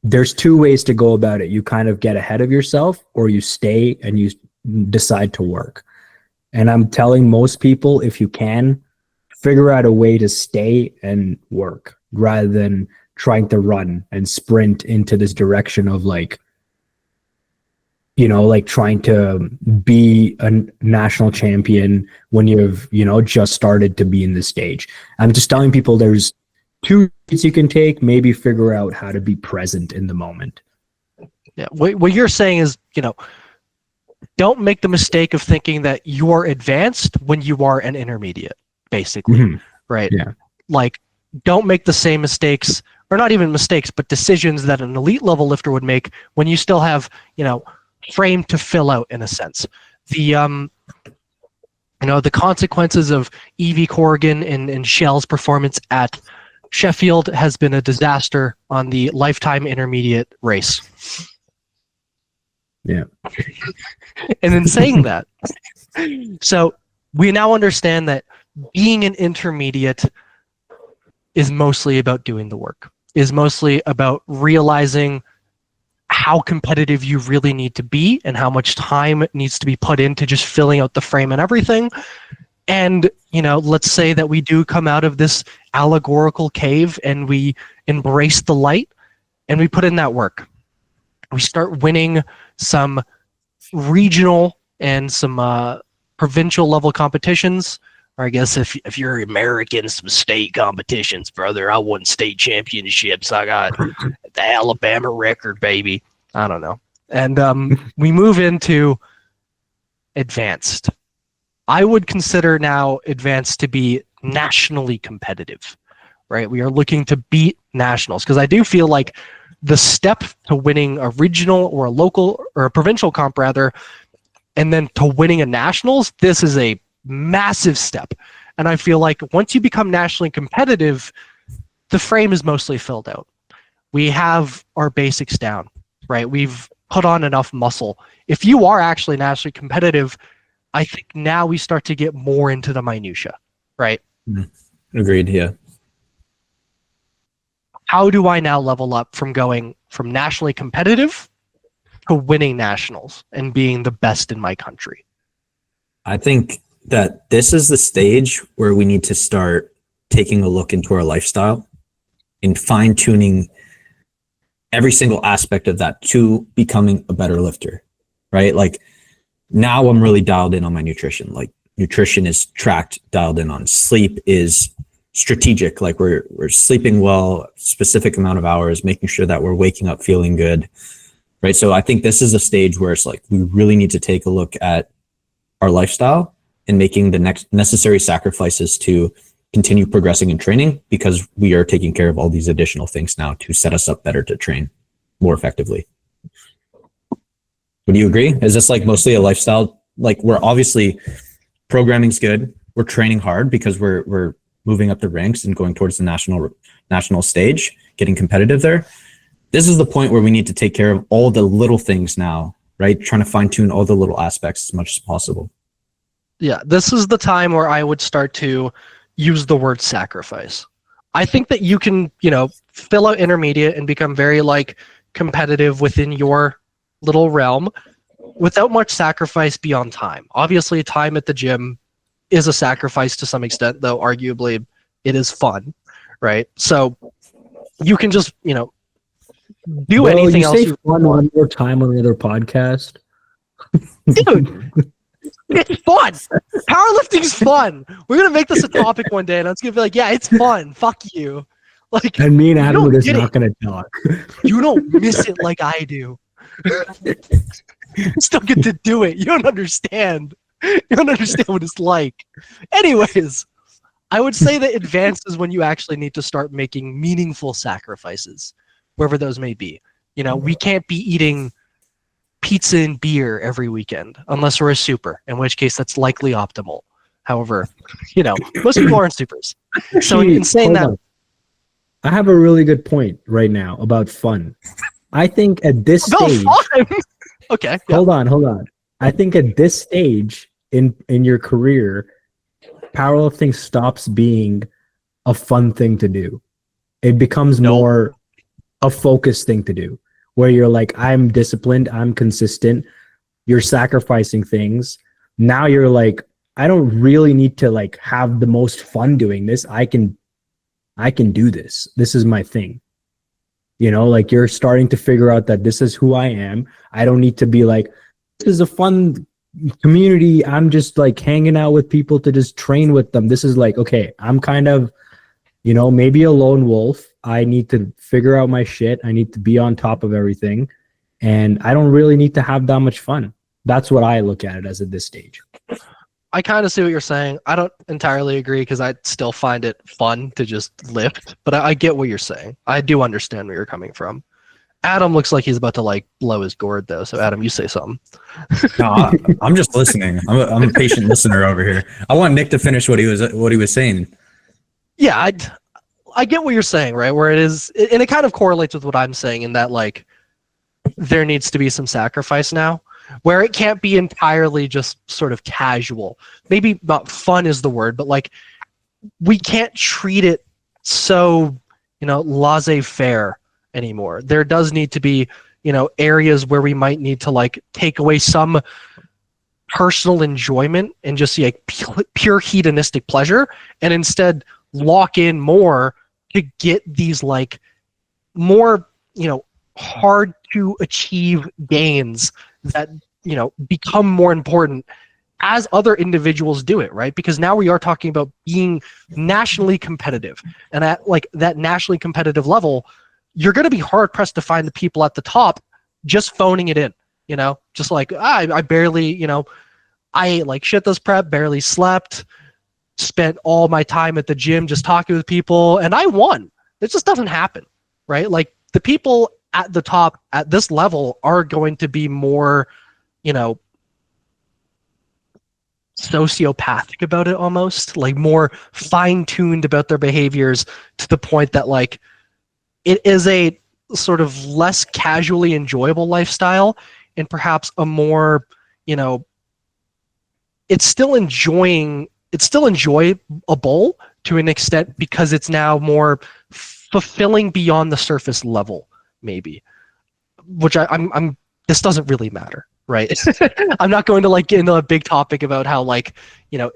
[SPEAKER 3] there's two ways to go about it. You kind of get ahead of yourself, or you stay and you decide to work. And I'm telling most people, if you can, figure out a way to stay and work rather than trying to run and sprint into this direction of like, you know, like trying to be a national champion when you've, you know, just started to be in the stage. I'm just telling people there's two routes you can take, maybe figure out how to be present in the moment.
[SPEAKER 1] Yeah. What you're saying is, you know, don't make the mistake of thinking that you are advanced when you are an intermediate, basically, right?
[SPEAKER 3] Yeah.
[SPEAKER 1] Like, don't make the same mistakes, or not even mistakes, but decisions that an elite level lifter would make when you still have, you know, frame to fill out in a sense. The you know, the consequences of Evie Corrigan and Shell's performance at Sheffield has been a disaster on the lifetime intermediate race.
[SPEAKER 3] Yeah.
[SPEAKER 1] And in saying that, so we now understand that being an intermediate is mostly about doing the work, is mostly about realizing how competitive you really need to be and how much time needs to be put into just filling out the frame and everything. And, you know, let's say that we do come out of this allegorical cave and we embrace the light and we put in that work. We start winning some regional and some provincial level competitions. Or I guess if you're American, some state competitions, brother. I won state championships. I got the Alabama record, baby. I don't know. And we move into advanced. I would consider now advanced to be nationally competitive, right? We are looking to beat nationals, because I do feel like the step to winning a regional or a local or a provincial comp rather, and then to winning a nationals, this is a massive step. And I feel like once you become nationally competitive, the frame is mostly filled out. We have our basics down, right? We've put on enough muscle. If you are actually nationally competitive, I think now we start to get more into the minutia, right?
[SPEAKER 2] Agreed, yeah.
[SPEAKER 1] How do I now level up from going from nationally competitive to winning nationals and being the best in my country?
[SPEAKER 2] I think that this is the stage where we need to start taking a look into our lifestyle and fine-tuning every single aspect of that to becoming a better lifter, right? Like, now I'm really dialed in on my nutrition. Like, nutrition is tracked, dialed in on. Sleep is strategic. Like, we're sleeping well, specific amount of hours, making sure that we're waking up feeling good, right? So I think this is a stage where it's like, we really need to take a look at our lifestyle and making the next necessary sacrifices to continue progressing in training, because we are taking care of all these additional things now to set us up better to train more effectively. Would you agree? Is this like mostly a lifestyle? Like, we're obviously, programming's good. We're training hard because we're moving up the ranks and going towards the national stage, getting competitive there. This is the point where we need to take care of all the little things now, right? Trying to fine tune all the little aspects as much as possible.
[SPEAKER 1] Yeah, this is the time where I would start to use the word sacrifice. I think that you can, you know, fill out intermediate and become very like competitive within your little realm without much sacrifice beyond time. Obviously, time at the gym is a sacrifice to some extent, though arguably it is fun, right? So you can just, you know, do anything else.
[SPEAKER 3] You say fun one more time on the other podcast.
[SPEAKER 1] Dude, it's fun. Powerlifting's fun. We're gonna make this a topic one day, and I'm just gonna be like, "Yeah, it's fun. Fuck you." Like,
[SPEAKER 3] and me and Adam are just not gonna talk.
[SPEAKER 1] You don't miss it like I do. You still get to do it. You don't understand. You don't understand what it's like. Anyways, I would say that advanced is when you actually need to start making meaningful sacrifices, wherever those may be. You know, we can't be eating pizza and beer every weekend unless we're a super, in which case that's likely optimal. However, you know, most people aren't supers. So in saying that,
[SPEAKER 3] I have a really good point right now about fun. I think at this stage,
[SPEAKER 1] okay.
[SPEAKER 3] Hold on. I think at this stage in your career, powerlifting stops being a fun thing to do. It becomes more a focused thing to do, where you're like, I'm disciplined, I'm consistent, you're sacrificing things. Now you're like, I don't really need to like have the most fun doing this. I can do this. This is my thing. You know, like you're starting to figure out that this is who I am. I don't need to be like, this is a fun community. I'm just like hanging out with people to just train with them. This is like, okay, I'm kind of, you know, maybe a lone wolf. I need to figure out my shit. I need to be on top of everything. And I don't really need to have that much fun. That's what I look at it as at this stage.
[SPEAKER 1] I kind of see what you're saying. I don't entirely agree because I still find it fun to just lift, but I get what you're saying. I do understand where you're coming from. Adam looks like he's about to like blow his gourd though. So Adam, you say something.
[SPEAKER 2] No, I'm just listening. I'm a patient listener over here. I want Nick to finish what he was saying.
[SPEAKER 1] Yeah, I get what you're saying, right? Where it is, and it kind of correlates with what I'm saying in that like there needs to be some sacrifice now, where it can't be entirely just sort of casual. Maybe not fun is the word, but like we can't treat it so, you know, laissez-faire anymore. There does need to be, you know, areas where we might need to like take away some personal enjoyment and just see like pure hedonistic pleasure, and instead lock in more to get these like more, you know, hard to achieve gains that, you know, become more important as other individuals do it, right? Because now we are talking about being nationally competitive, and at like that nationally competitive level, you're going to be hard pressed to find the people at the top just phoning it in, you know, just like I barely, you know, I ate like shit this prep, barely slept, spent all my time at the gym just talking with people, and I won. It just doesn't happen, right? Like the people at the top at this level are going to be more, you know, sociopathic about it, almost like more fine-tuned about their behaviors to the point that like it is a sort of less casually enjoyable lifestyle, and perhaps a more, you know, it's still enjoyable to an extent because it's now more fulfilling beyond the surface level, maybe, which I'm this doesn't really matter, right? I'm not going to like get into a big topic about how like, you know,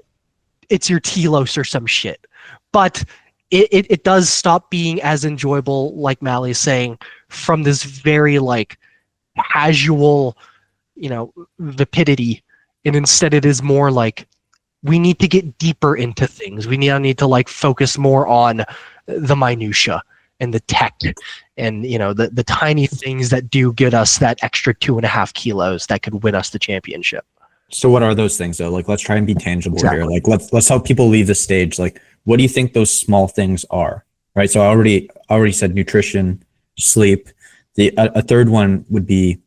[SPEAKER 1] it's your telos or some shit, but it does stop being as enjoyable, like Mally's saying, from this very like casual, you know, vapidity, and instead it is more like we need to get deeper into things. We need to like focus more on the minutia and the tech and, you know, the tiny things that do get us that extra 2.5 kilos that could win us the championship.
[SPEAKER 2] So what are those things though? Like, let's try and be tangible
[SPEAKER 1] Exactly.
[SPEAKER 2] here. Like, let's help people leave the stage. Like, what do you think those small things are? Right. So I already said nutrition, sleep. A third one would be,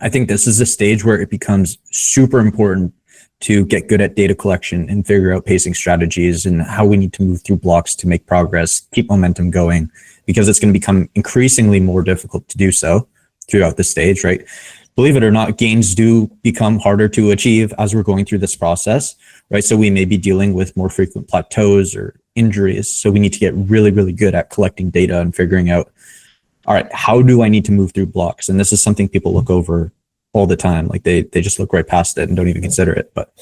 [SPEAKER 2] I think this is a stage where it becomes super important to get good at data collection and figure out pacing strategies and how we need to move through blocks to make progress, keep momentum going, because it's going to become increasingly more difficult to do so throughout the stage, right? Believe it or not, gains do become harder to achieve as we're going through this process, right? So we may be dealing with more frequent plateaus or injuries. So we need to get really, really good at collecting data and figuring out, all right, how do I need to move through blocks? And this is something people look over all the time. Like they just look right past it and don't even consider it. But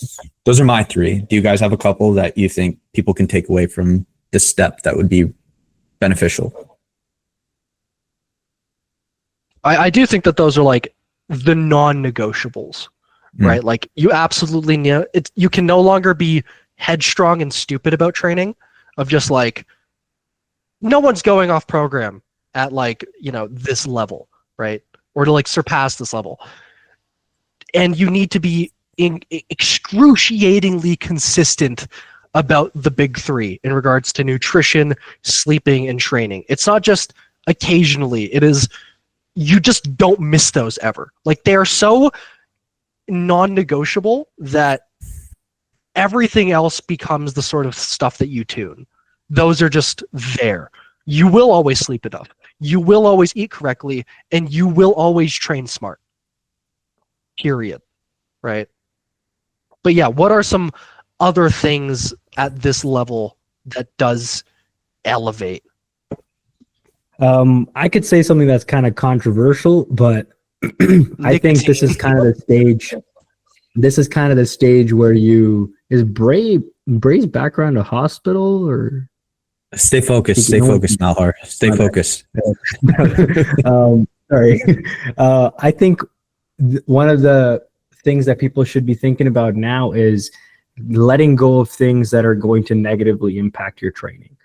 [SPEAKER 2] those are my three. Do you guys have a couple that you think people can take away from this step that would be beneficial?
[SPEAKER 1] I do think that those are like the non-negotiables, right? Like you absolutely know it. You can no longer be headstrong and stupid about training, of just like, no one's going off program at like, you know, this level, right? Or to like surpass this level. And you need to be excruciatingly consistent about the big three in regards to nutrition, sleeping, and training. It's not just occasionally. It is, you just don't miss those ever. Like they are so non-negotiable that everything else becomes the sort of stuff that you tune. Those are just there. You will always sleep enough. You will always eat correctly, and you will always train smart. Period. Right? But yeah, what are some other things at this level that does elevate?
[SPEAKER 3] I could say something that's kind of controversial, but I think this is kind of the stage. This is kind of the stage where is Bray's background a hospital or?
[SPEAKER 2] Stay focused, Malhar. Stay focused.
[SPEAKER 3] Sorry. I think one of the things that people should be thinking about now is letting go of things that are going to negatively impact your training.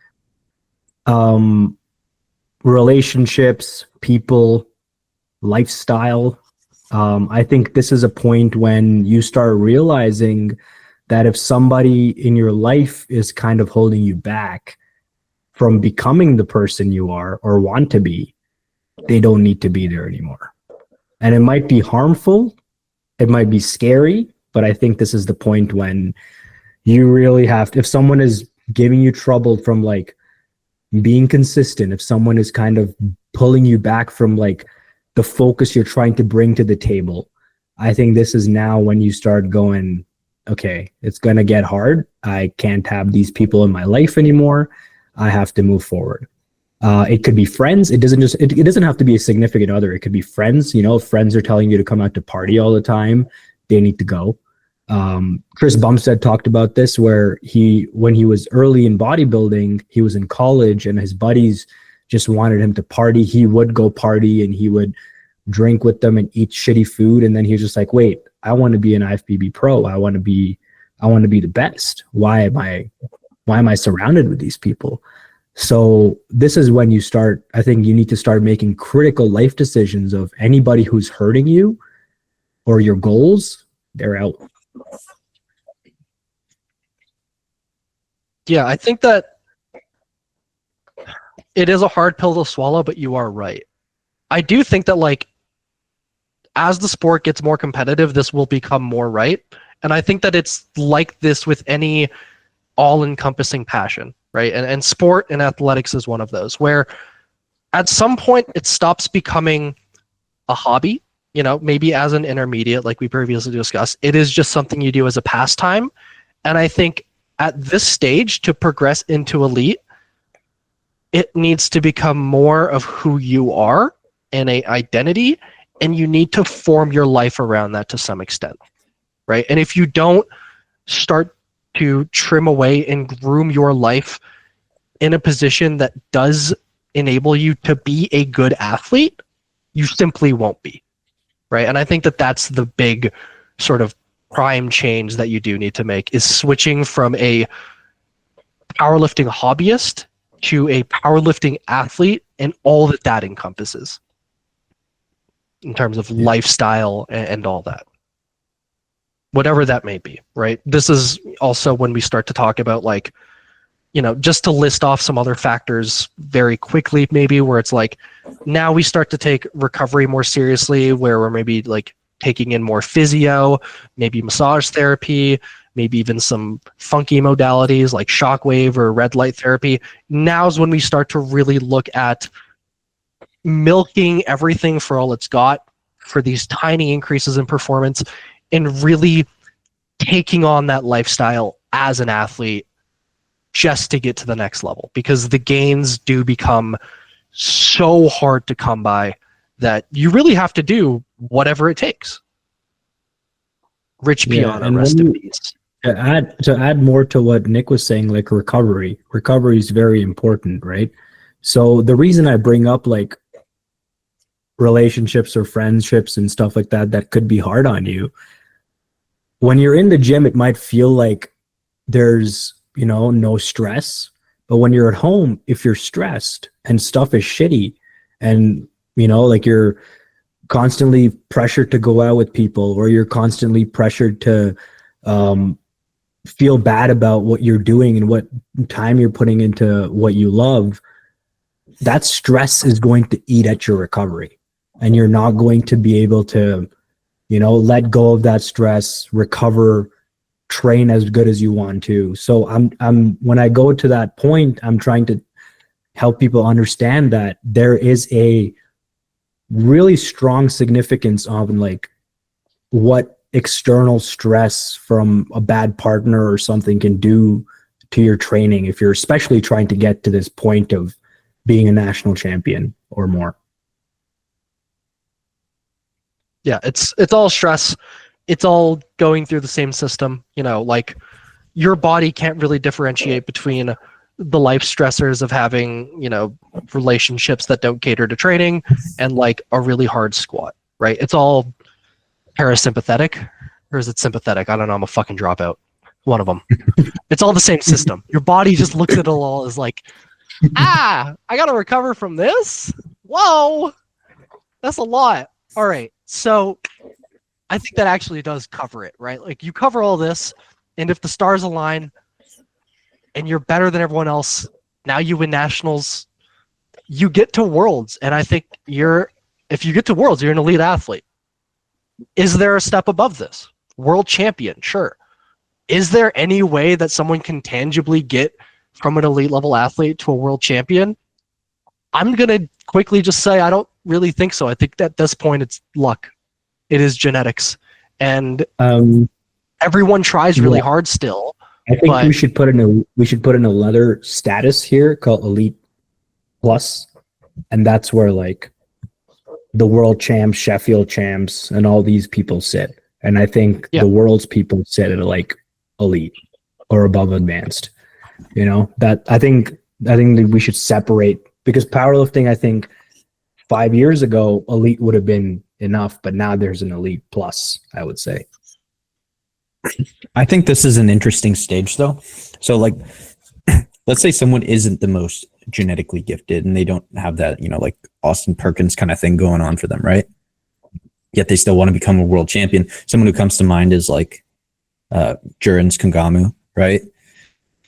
[SPEAKER 3] Relationships, people, lifestyle. I think this is a point when you start realizing that if somebody in your life is kind of holding you back from becoming the person you are or want to be, they don't need to be there anymore. And it might be harmful, it might be scary, but I think this is the point when you really have to, if someone is giving you trouble from like being consistent, if someone is kind of pulling you back from like the focus you're trying to bring to the table, I think this is now when you start going, okay, it's going to get hard. I can't have these people in my life anymore. I have to move forward. It could be friends. It doesn't have to be a significant other. It could be friends. You know, if friends are telling you to come out to party all the time, they need to go. Chris Bumstead talked about this where when he was early in bodybuilding, he was in college and his buddies just wanted him to party. He would go party and he would drink with them and eat shitty food. And then he was just like, wait, I want to be an IFBB pro. I want to be the best. Why am I surrounded with these people? So this is when I think you need to start making critical life decisions of anybody who's hurting you or your goals, they're out.
[SPEAKER 1] Yeah, I think that it is a hard pill to swallow, but you are right. I do think that like as the sport gets more competitive, this will become more right. And I think that it's like this with any all-encompassing passion, right? And sport and athletics is one of those where at some point it stops becoming a hobby, you know, maybe as an intermediate, like we previously discussed. It is just something you do as a pastime. And I think at this stage to progress into elite, it needs to become more of who you are and a identity, and you need to form your life around that to some extent, right? And if you don't start to trim away and groom your life in a position that does enable you to be a good athlete, you simply won't be, right? And I think that that's the big sort of prime change that you do need to make, is switching from a powerlifting hobbyist to a powerlifting athlete and all that that encompasses in terms of lifestyle and all that. Whatever that may be, right? This is also when we start to talk about like, you know, just to list off some other factors very quickly, maybe where it's like, now we start to take recovery more seriously, where we're maybe like taking in more physio, maybe massage therapy, maybe even some funky modalities like shockwave or red light therapy. Now's when we start to really look at milking everything for all it's got for these tiny increases in performance and really taking on that lifestyle as an athlete just to get to the next level, because the gains do become so hard to come by that you really have to do whatever it takes. Rich Piana, rest in peace.
[SPEAKER 3] To add more to what Nick was saying, like recovery is very important, right? So the reason I bring up like relationships or friendships and stuff like that could be hard on you. When you're in the gym, it might feel like there's, you know, no stress. But when you're at home, if you're stressed and stuff is shitty and, you know, like you're constantly pressured to go out with people, or you're constantly pressured to feel bad about what you're doing and what time you're putting into what you love, that stress is going to eat at your recovery. And you're not going to be able to, you know, let go of that stress, recover, train as good as you want to. So I'm when I go to that point, I'm trying to help people understand that there is a really strong significance on like what external stress from a bad partner or something can do to your training if you're especially trying to get to this point of being a national champion or more.
[SPEAKER 1] Yeah, it's all stress. It's all going through the same system. Like your body can't really differentiate between the life stressors of having, relationships that don't cater to training and like a really hard squat, right? It's all parasympathetic, or is it sympathetic? I don't know. I'm a fucking dropout. One of them. It's all the same system. Your body just looks at it all as like, I gotta recover from this? Whoa, that's a lot. All right, so I think that actually does cover it, right? Like you cover all this, and if the stars align and you're better than everyone else, now you win nationals, you get to worlds, and I think if you get to worlds, you're an elite athlete. Is there a step above this? World champion, sure. Is there any way that someone can tangibly get from an elite level athlete to a world champion? I'm going to quickly just say I don't really think so. I think at this point it's luck. It is genetics. And everyone tries really hard still.
[SPEAKER 3] I think we should put in another status here called Elite Plus, and that's where like the world champs, Sheffield champs, and all these people sit. And I think the world's people sit at like elite or above advanced. That I think that we should separate, because powerlifting, I think 5 years ago, elite would have been enough, but now there's an elite plus, I would say.
[SPEAKER 2] I think this is an interesting stage though. So like, let's say someone isn't the most genetically gifted and they don't have that, like Austin Perkins kind of thing going on for them, right? Yet they still want to become a world champion. Someone who comes to mind is like Jurens Kangamu, right?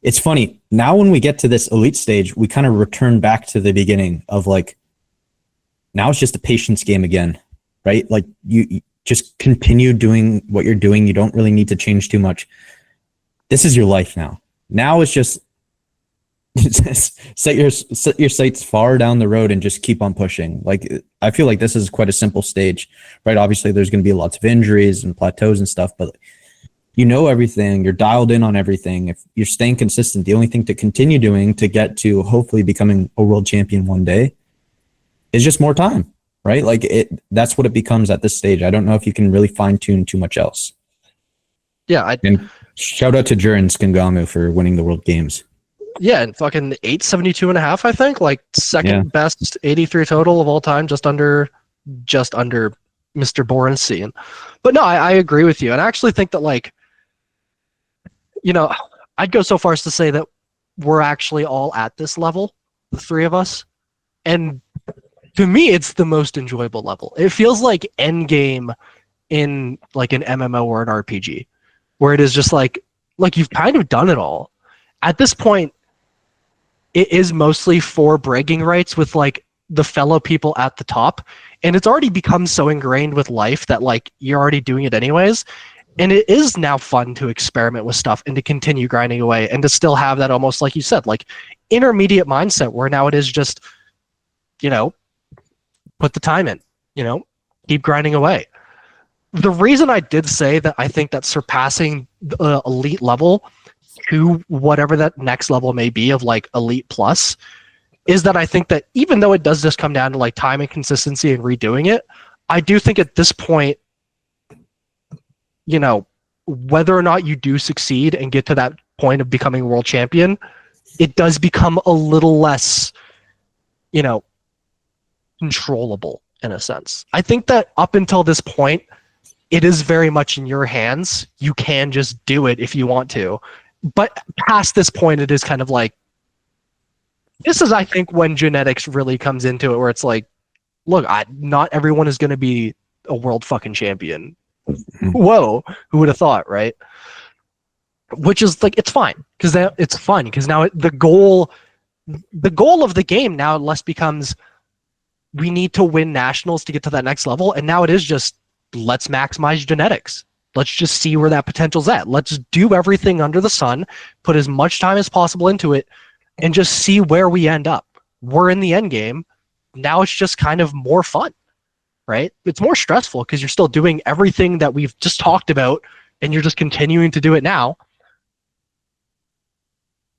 [SPEAKER 2] It's funny. Now when we get to this elite stage, we kind of return back to the beginning of like, now it's just a patience game again, right? Like you just continue doing what you're doing. You don't really need to change too much. This is your life now. Now it's just set your sights far down the road and just keep on pushing. Like I feel like this is quite a simple stage, right? Obviously there's going to be lots of injuries and plateaus and stuff, but everything, you're dialed in on everything. If you're staying consistent, the only thing to continue doing to get to hopefully becoming a world champion one day is just more time, right? Like that's what it becomes at this stage. I don't know if you can really fine tune too much else.
[SPEAKER 1] Yeah.
[SPEAKER 2] And shout out to Jurens Kangamu for winning the world games.
[SPEAKER 1] Yeah, and fucking 872.5, I think, like second best 83 total of all time, just under Mr. Borenstein. But no, I agree with you. And I actually think that like, I'd go so far as to say that we're actually all at this level, the three of us. And to me, it's the most enjoyable level. It feels like endgame in like an MMO or an RPG, where it is just like you've kind of done it all. At this point, it is mostly for bragging rights with like the fellow people at the top. And it's already become so ingrained with life that like you're already doing it anyways. And it is now fun to experiment with stuff and to continue grinding away and to still have that almost, like you said, like intermediate mindset where now it is just, put the time in, keep grinding away. The reason I did say that I think that surpassing the elite level to whatever that next level may be of like elite plus is that I think that even though it does just come down to like time and consistency and redoing it, I do think at this point, whether or not you do succeed and get to that point of becoming a world champion, it does become a little less, controllable in a sense. I think that up until this point, it is very much in your hands. You can just do it if you want to. But past this point, it is kind of like, this is, I think, when genetics really comes into it, where it's like, look, not everyone is going to be a world fucking champion. Whoa, who would have thought, right? Which is like, it's fine, because it's fun, because now the goal of the game now less becomes, we need to win nationals to get to that next level, and now it is just, let's maximize genetics. Let's just see where that potential's at. Let's do everything under the sun, put as much time as possible into it, and just see where we end up. We're in the end game. Now it's just kind of more fun, right? It's more stressful because you're still doing everything that we've just talked about, and you're just continuing to do it now.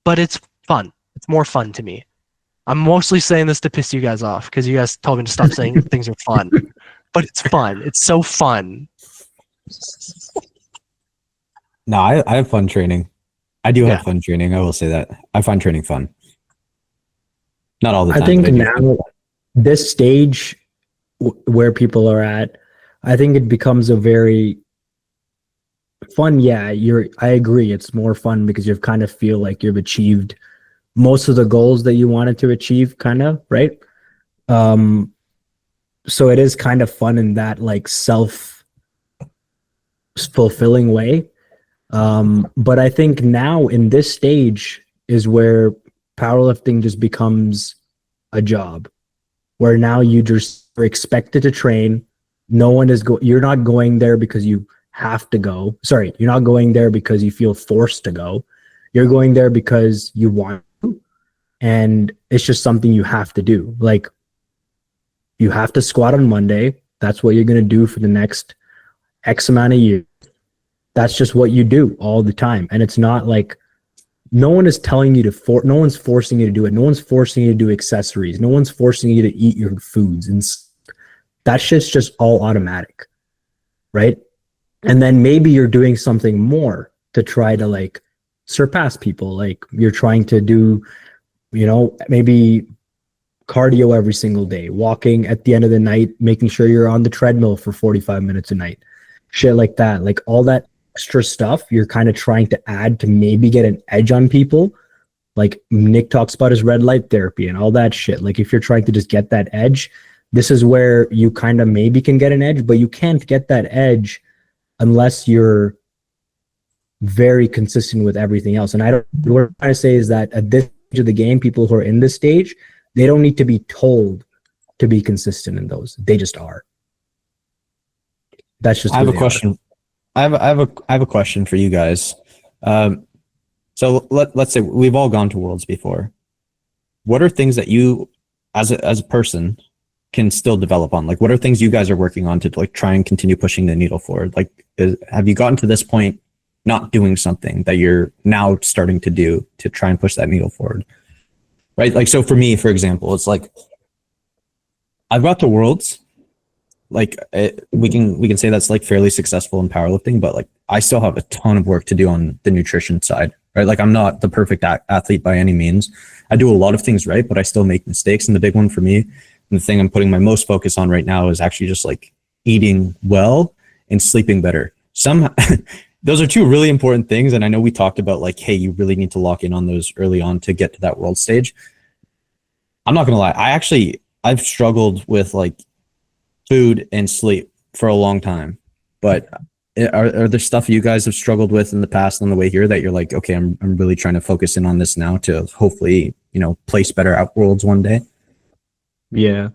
[SPEAKER 1] But it's fun. It's more fun to me. I'm mostly saying this to piss you guys off because you guys told me to stop saying things are fun. But it's fun. It's so fun.
[SPEAKER 2] No, I have fun training. I do have
[SPEAKER 1] Yeah.
[SPEAKER 2] fun training. I will say that. I find training fun. Not all the time.
[SPEAKER 3] I think
[SPEAKER 2] but do.
[SPEAKER 3] now, this stage where people are at, I think it becomes a very fun. Yeah, I agree. It's more fun because you kind of feel like you've achieved most of the goals that you wanted to achieve, kind of, right? So it is kind of fun in that like self-fulfilling way. But I think now in this stage is where powerlifting just becomes a job, where now you just are expected to train. No one is you're not going there because you have to go. Sorry, you're not going there because you feel forced to go. You're going there because you want to, and it's just something you have to do. Like, you have to squat on Monday. That's what you're going to do for the next X amount of years. That's just what you do all the time. And it's not like no one is telling you to no one's forcing you to do it. No one's forcing you to do accessories. No one's forcing you to eat your foods. And that shit's just all automatic, right? And then maybe you're doing something more to try to like surpass people. Like, you're trying to do, maybe cardio every single day, walking at the end of the night, making sure you're on the treadmill for 45 minutes a night, shit like that. Like, all that extra stuff you're kind of trying to add to maybe get an edge on people. Like, Nick talks about his red light therapy and all that shit. Like, if you're trying to just get that edge, this is where you kind of maybe can get an edge, but you can't get that edge unless you're very consistent with everything else. And what I'm trying to say is that at this stage of the game, people who are in this stage, they don't need to be told to be consistent in those. They just are. That's just.
[SPEAKER 2] I have a question. I have a question for you guys. So let's say we've all gone to Worlds before. What are things that you, as a person, can still develop on? Like, what are things you guys are working on to like try and continue pushing the needle forward? Like, have you gotten to this point not doing something that you're now starting to do to try and push that needle forward? Right? Like, so for me, for example, it's like I've got to Worlds. Like, we can say that's like fairly successful in powerlifting, but like I still have a ton of work to do on the nutrition side, right? Like, I'm not the perfect athlete by any means. I do a lot of things right, but I still make mistakes. And the big one for me, and the thing I'm putting my most focus on right now, is actually just like eating well and sleeping better. Those are two really important things. And I know we talked about like, hey, you really need to lock in on those early on to get to that world stage. I'm not going to lie. I've struggled with like food and sleep for a long time, but are there stuff you guys have struggled with in the past on the way here that you're like, okay, I'm really trying to focus in on this now to hopefully, place better at Worlds one day?
[SPEAKER 3] Yeah.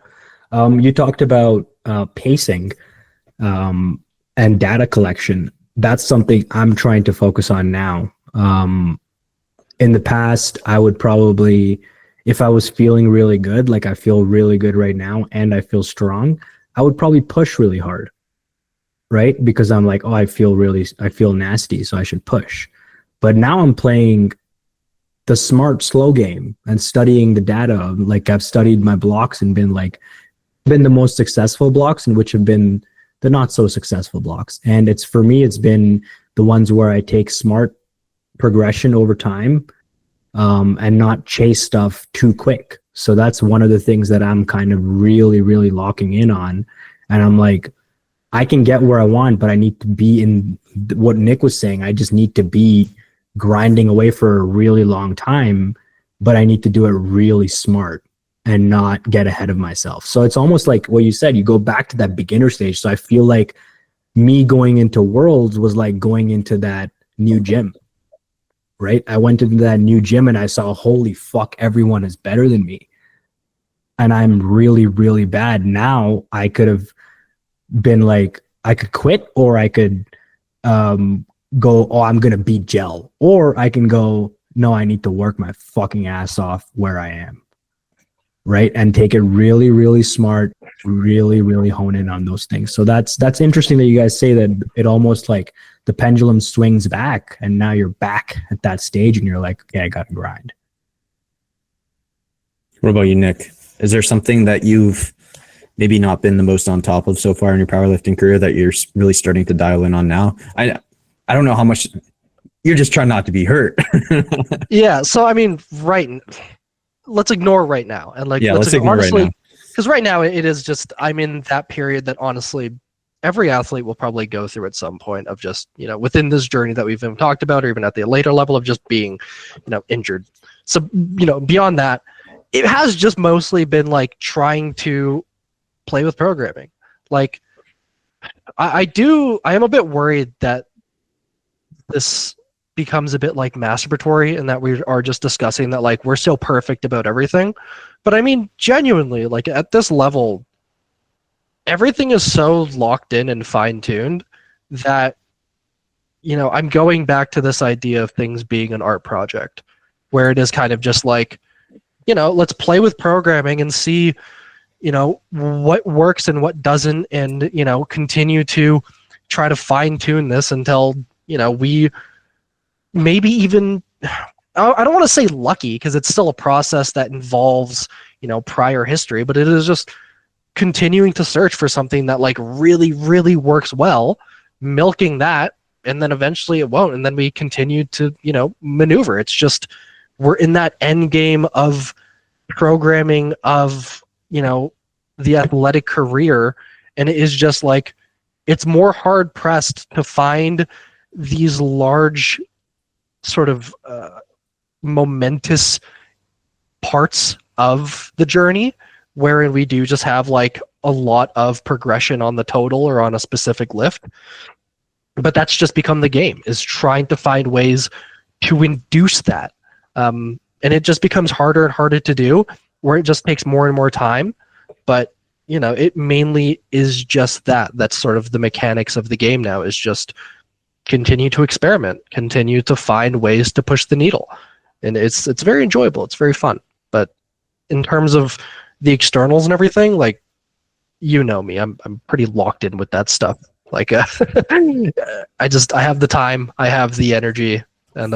[SPEAKER 3] You talked about pacing and data collection. That's something I'm trying to focus on now. In the past, I would probably, if I was feeling really good, like I feel really good right now and I feel strong, I would probably push really hard, right? Because I'm like, oh, I feel nasty, so I should push. But now I'm playing the smart, slow game and studying the data. Like, I've studied my blocks and been the most successful blocks, and which have been the not so successful blocks. And for me, it's been the ones where I take smart progression over time, and not chase stuff too quick. So that's one of the things that I'm kind of really, really locking in on. And I'm like, I can get where I want, but I need to be in what Nick was saying. I just need to be grinding away for a really long time, but I need to do it really smart and not get ahead of myself. So it's almost like what you said, you go back to that beginner stage. So I feel like me going into Worlds was like going into that new gym, right? I went into that new gym and I saw, holy fuck, everyone is better than me. And I'm really, really bad. Now I could have been like, I could quit, or I could go, oh, I'm going to beat gel. Or I can go, no, I need to work my fucking ass off where I am. Right. And take it really, really smart, really, really hone in on those things. So that's interesting that you guys say that it almost like the pendulum swings back and now you're back at that stage and you're like, okay, I got to grind.
[SPEAKER 2] What about you, Nick? Is there something that you've maybe not been the most on top of so far in your powerlifting career that you're really starting to dial in on now? I don't know how much you're just trying not to be hurt.
[SPEAKER 1] Yeah. So I mean, let's ignore right now and let's ignore honestly, right now. Because right now it is just I'm in that period that honestly every athlete will probably go through at some point of just within this journey that we've even talked about, or even at the later level of just being injured. So beyond that, it has just mostly been like trying to play with programming. Like I am a bit worried that this becomes a bit like masturbatory and that we are just discussing that like we're so perfect about everything. But I mean, genuinely, like at this level, everything is so locked in and fine-tuned that I'm going back to this idea of things being an art project where it is kind of just like let's play with programming and see what works and what doesn't, and continue to try to fine-tune this until we maybe even I don't want to say lucky because it's still a process that involves prior history, but it is just continuing to search for something that like really, really works well, milking that, and then eventually it won't, and then we continue to maneuver. It's just we're in that end game of programming of the athletic career, and it is just like it's more hard pressed to find these large sort of momentous parts of the journey wherein we do just have like a lot of progression on the total or on a specific lift. But that's just become the game, is trying to find ways to induce that. And it just becomes harder and harder to do, where it just takes more and more time. But, it mainly is just that. That's sort of the mechanics of the game now, is just continue to experiment, continue to find ways to push the needle. And it's very enjoyable. It's very fun. But in terms of the externals and everything, like, me, I'm pretty locked in with that stuff. Like, I have the time, I have the energy, and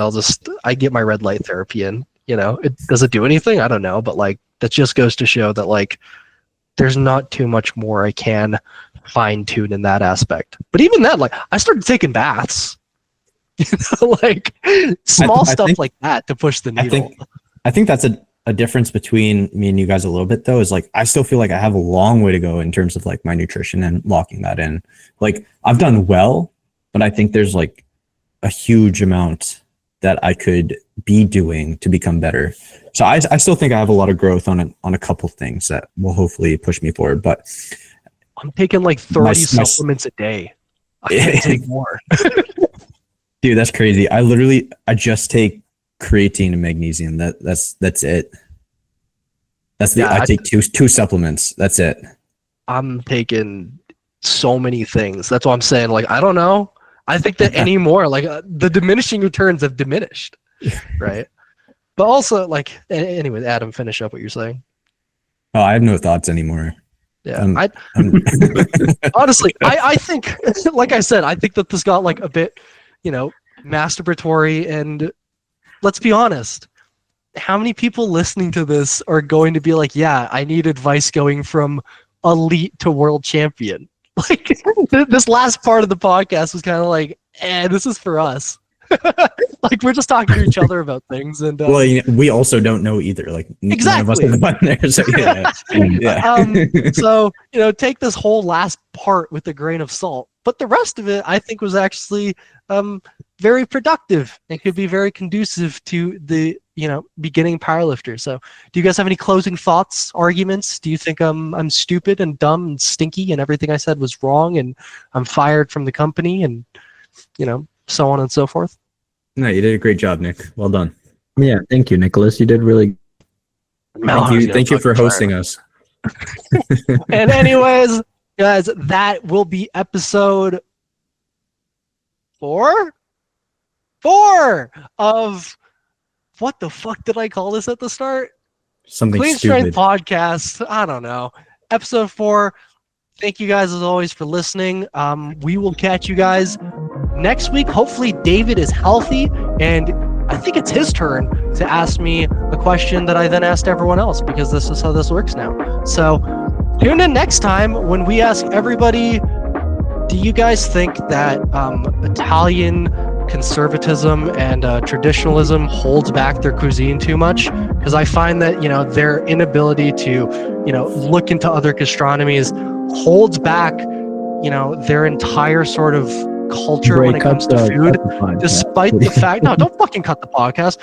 [SPEAKER 1] I get my red light therapy in. Does it do anything? I don't know, but like that just goes to show that like there's not too much more I can fine tune in that aspect. But even that, like I started taking baths, like small stuff like that to push the needle.
[SPEAKER 2] I think that's a difference between me and you guys a little bit though, is like I still feel like I have a long way to go in terms of like my nutrition and locking that in. Like I've done well, but I think there's like a huge amount that I could be doing to become better. So I still think I have a lot of growth on a couple things that will hopefully push me forward. But
[SPEAKER 1] I'm taking like 30 supplements a day. I can't take more.
[SPEAKER 2] Dude, that's crazy. I just take creatine and magnesium. That's it. I take two supplements. That's it.
[SPEAKER 1] I'm taking so many things. That's what I'm saying. Like, I don't know. I think that anymore, like the diminishing returns have diminished, right? But also, like, anyway, Adam, finish up what you're saying.
[SPEAKER 2] Oh, I have no thoughts anymore.
[SPEAKER 1] Yeah, honestly, I think, like I said, I think that this got like a bit, masturbatory. And let's be honest, how many people listening to this are going to be like, yeah, I need advice going from elite to world champion? Like this last part of the podcast was kind of like, this is for us. Like we're just talking to each other about things, and
[SPEAKER 2] well, we also don't know either. Like
[SPEAKER 1] exactly.
[SPEAKER 2] None of us have been there, so yeah.
[SPEAKER 1] So take this whole last part with a grain of salt, but the rest of it I think was actually very productive and could be very conducive to the beginning powerlifter. So do you guys have any closing thoughts, arguments? Do you think I'm stupid and dumb and stinky and everything I said was wrong and I'm fired from the company and so on and so forth?
[SPEAKER 2] No, you did a great job, Nick. Well done.
[SPEAKER 3] Yeah, thank you, Nicholas. You did really.
[SPEAKER 2] Thank you for hosting us.
[SPEAKER 1] And anyways, guys, that will be episode 4 of what the fuck did I call this at the start?
[SPEAKER 2] Something
[SPEAKER 1] Clean
[SPEAKER 2] stupid.
[SPEAKER 1] Strength Podcast. I don't know. Episode 4. Thank you guys as always for listening. We will catch you guys next week. Hopefully David is healthy and I think it's his turn to ask me a question that I then asked everyone else, because this is how this works now. So tune in next time when we ask everybody, do you guys think that Italian conservatism and traditionalism holds back their cuisine too much? Because I find that, you know, their inability to, you know, look into other gastronomies holds back, you know, their entire sort of culture when it comes to food, despite the fact, no, don't fucking cut the podcast.